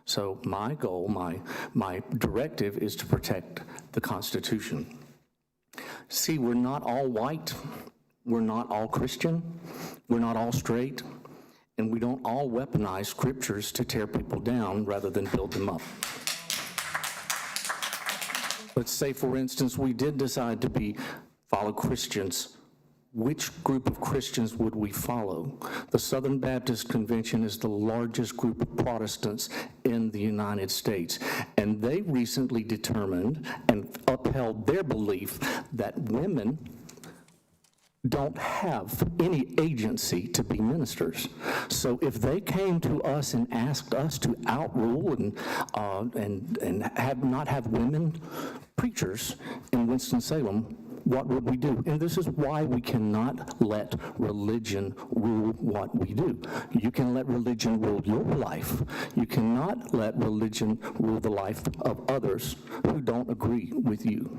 D: So my goal, my directive is to protect the Constitution. See, we're not all white, we're not all Christian, we're not all straight, and we don't all weaponize scriptures to tear people down rather than build them up. Let's say, for instance, we did decide to follow Christians. Which group of Christians would we follow? The Southern Baptist Convention is the largest group of Protestants in the United States, and they recently determined and upheld their belief that women don't have any agency to be ministers. So if they came to us and asked us to outrule and not have women preachers in Winston-Salem, what would we do? And this is why we cannot let religion rule what we do. You can let religion rule your life. You cannot let religion rule the life of others who don't agree with you.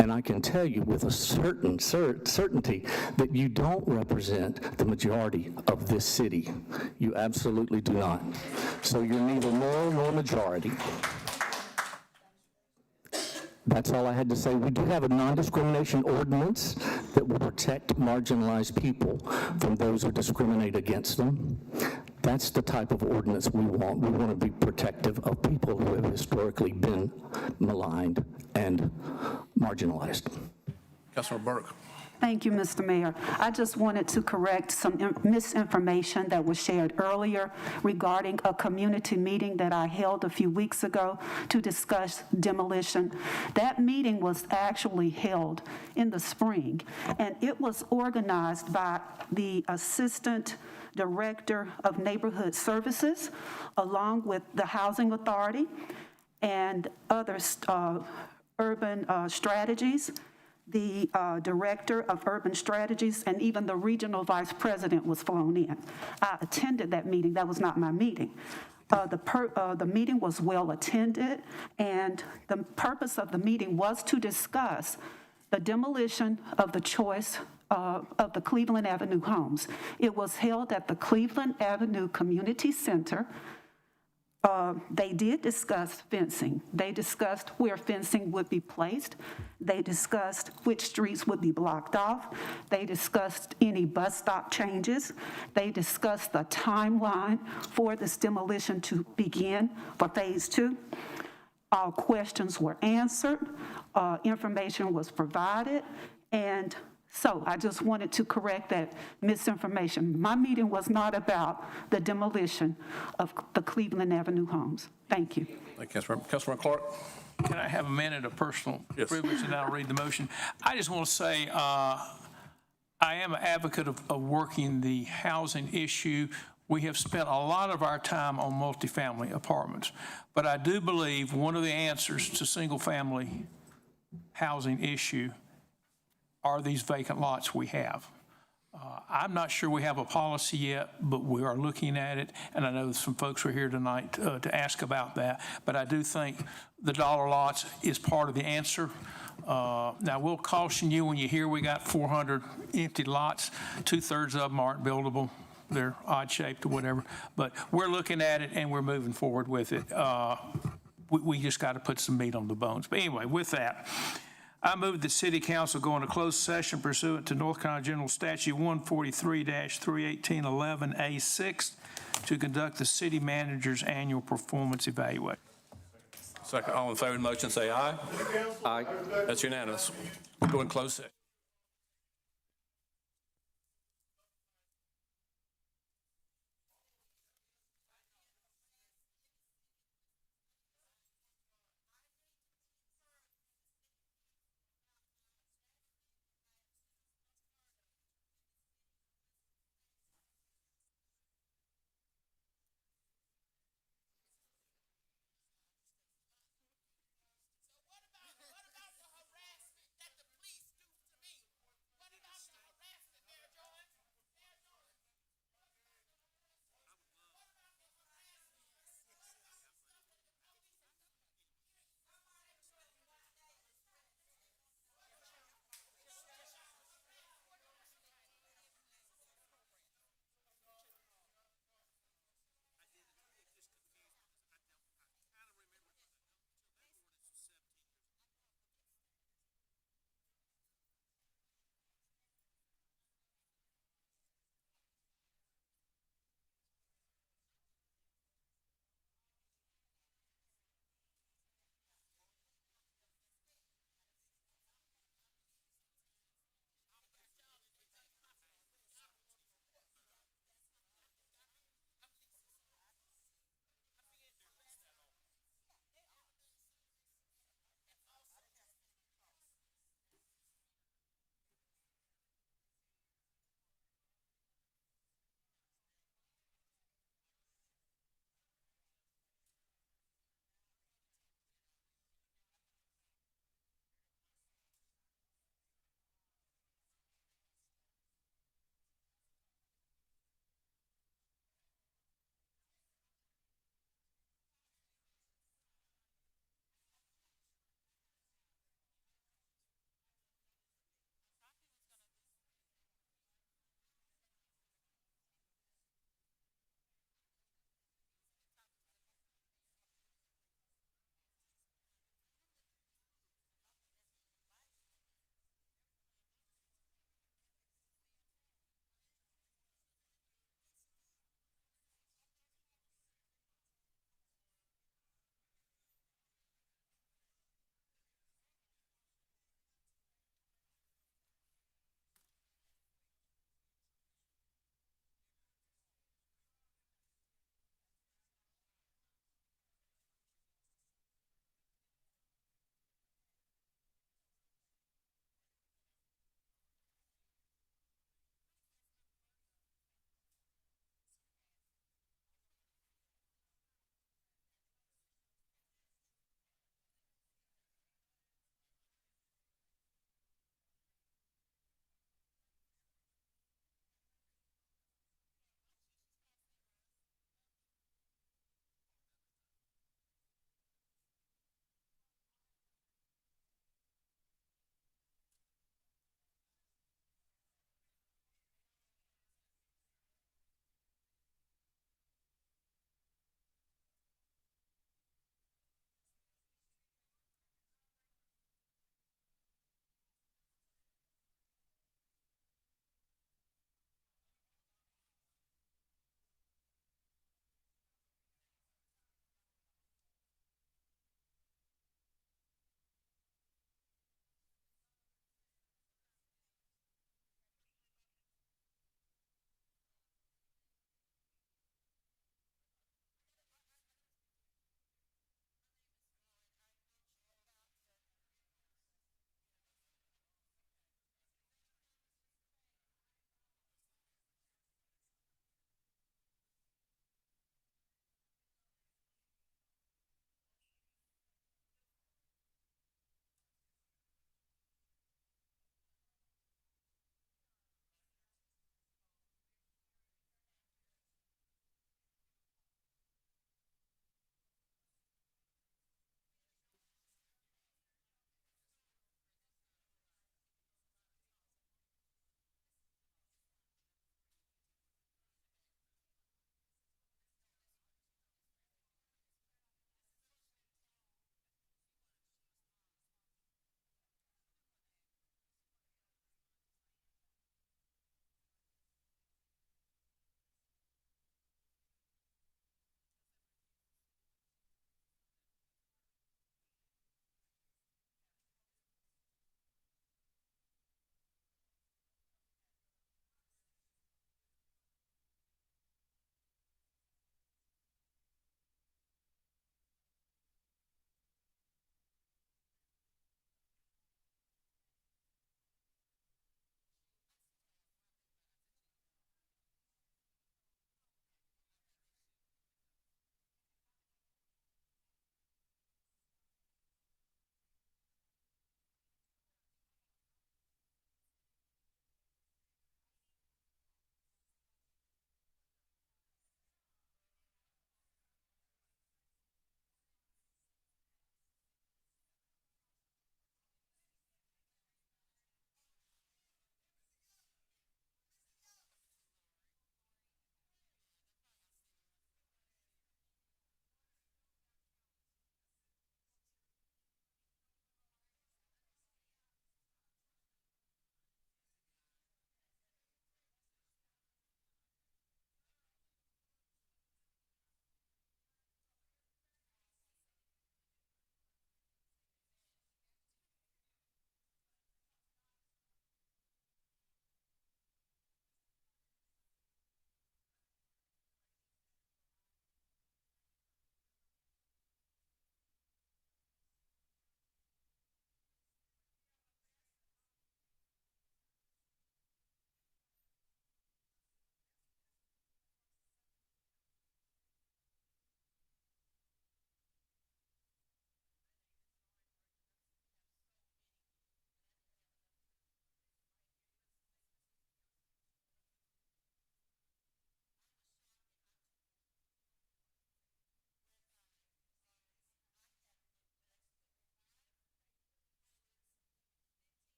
D: And I can tell you with a certain certainty that you don't represent the majority of this city. You absolutely do not. So you're neither moral nor majority. That's all I had to say. We do have a non-discrimination ordinance that will protect marginalized people from those who discriminate against them. That's the type of ordinance we want. We want to be protective of people who have historically been maligned and marginalized.
A: Councilor Burke.
I: Thank you, Mr. Mayor. I just wanted to correct some misinformation that was shared earlier regarding a community meeting that I held a few weeks ago to discuss demolition. That meeting was actually held in the spring, and it was organized by the Assistant Director of Neighborhood Services, along with the Housing Authority and other urban strategies. The Director of Urban Strategies, and even the Regional Vice President was flown in. I attended that meeting. That was not my meeting. The meeting was well attended, and the purpose of the meeting was to discuss the demolition of the choice of the Cleveland Avenue homes. It was held at the Cleveland Avenue Community Center. They did discuss fencing. They discussed where fencing would be placed. They discussed which streets would be blocked off. They discussed any bus stop changes. They discussed the timeline for this demolition to begin for phase 2. All questions were answered, information was provided, and so I just wanted to correct that misinformation. My meeting was not about the demolition of the Cleveland Avenue homes. Thank you.
A: Thank you, Councilman Clark.
G: Can I have a minute of personal privilege and I'll read the motion? I just want to say I am an advocate of working the housing issue. We have spent a lot of our time on multifamily apartments, but I do believe one of the answers to single-family housing issue are these vacant lots we have. I'm not sure we have a policy yet, but we are looking at it, and I know some folks are here tonight to ask about that, but I do think the dollar lots is part of the answer. Now, we'll caution you when you hear we got 400 empty lots, 2/3 of them aren't buildable. They're odd-shaped or whatever, but we're looking at it and we're moving forward with it. We just got to put some meat on the bones. But anyway, with that, I move the City Council go into closed session pursuant to North Carolina General Statute 143-31811A6 to conduct the city manager's annual performance evaluation.
A: Second, all in favor of the motion, say aye. Aye. That's unanimous. Go in closed session.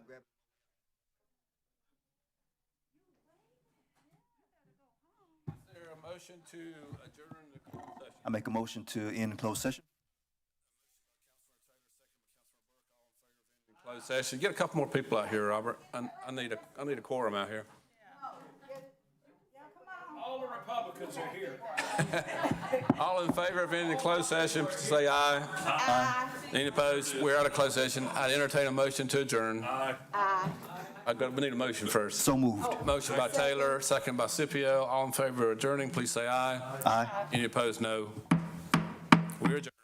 A: Is there a motion to adjourn the closed session?
M: I make a motion to end closed session.
A: Closed session. Get a couple more people out here, Robert. I need a quorum out here.
G: All the Republicans are here.
A: All in favor of ending the closed session, say aye. Aye. Any opposed? We're out of closed session. I entertain a motion to adjourn. Aye. We need a motion first.
M: So moved.
A: Motion by Taylor, second by Scipio. All in favor of adjourning, please say aye.
M: Aye.
A: Any opposed? No. We're adjourned.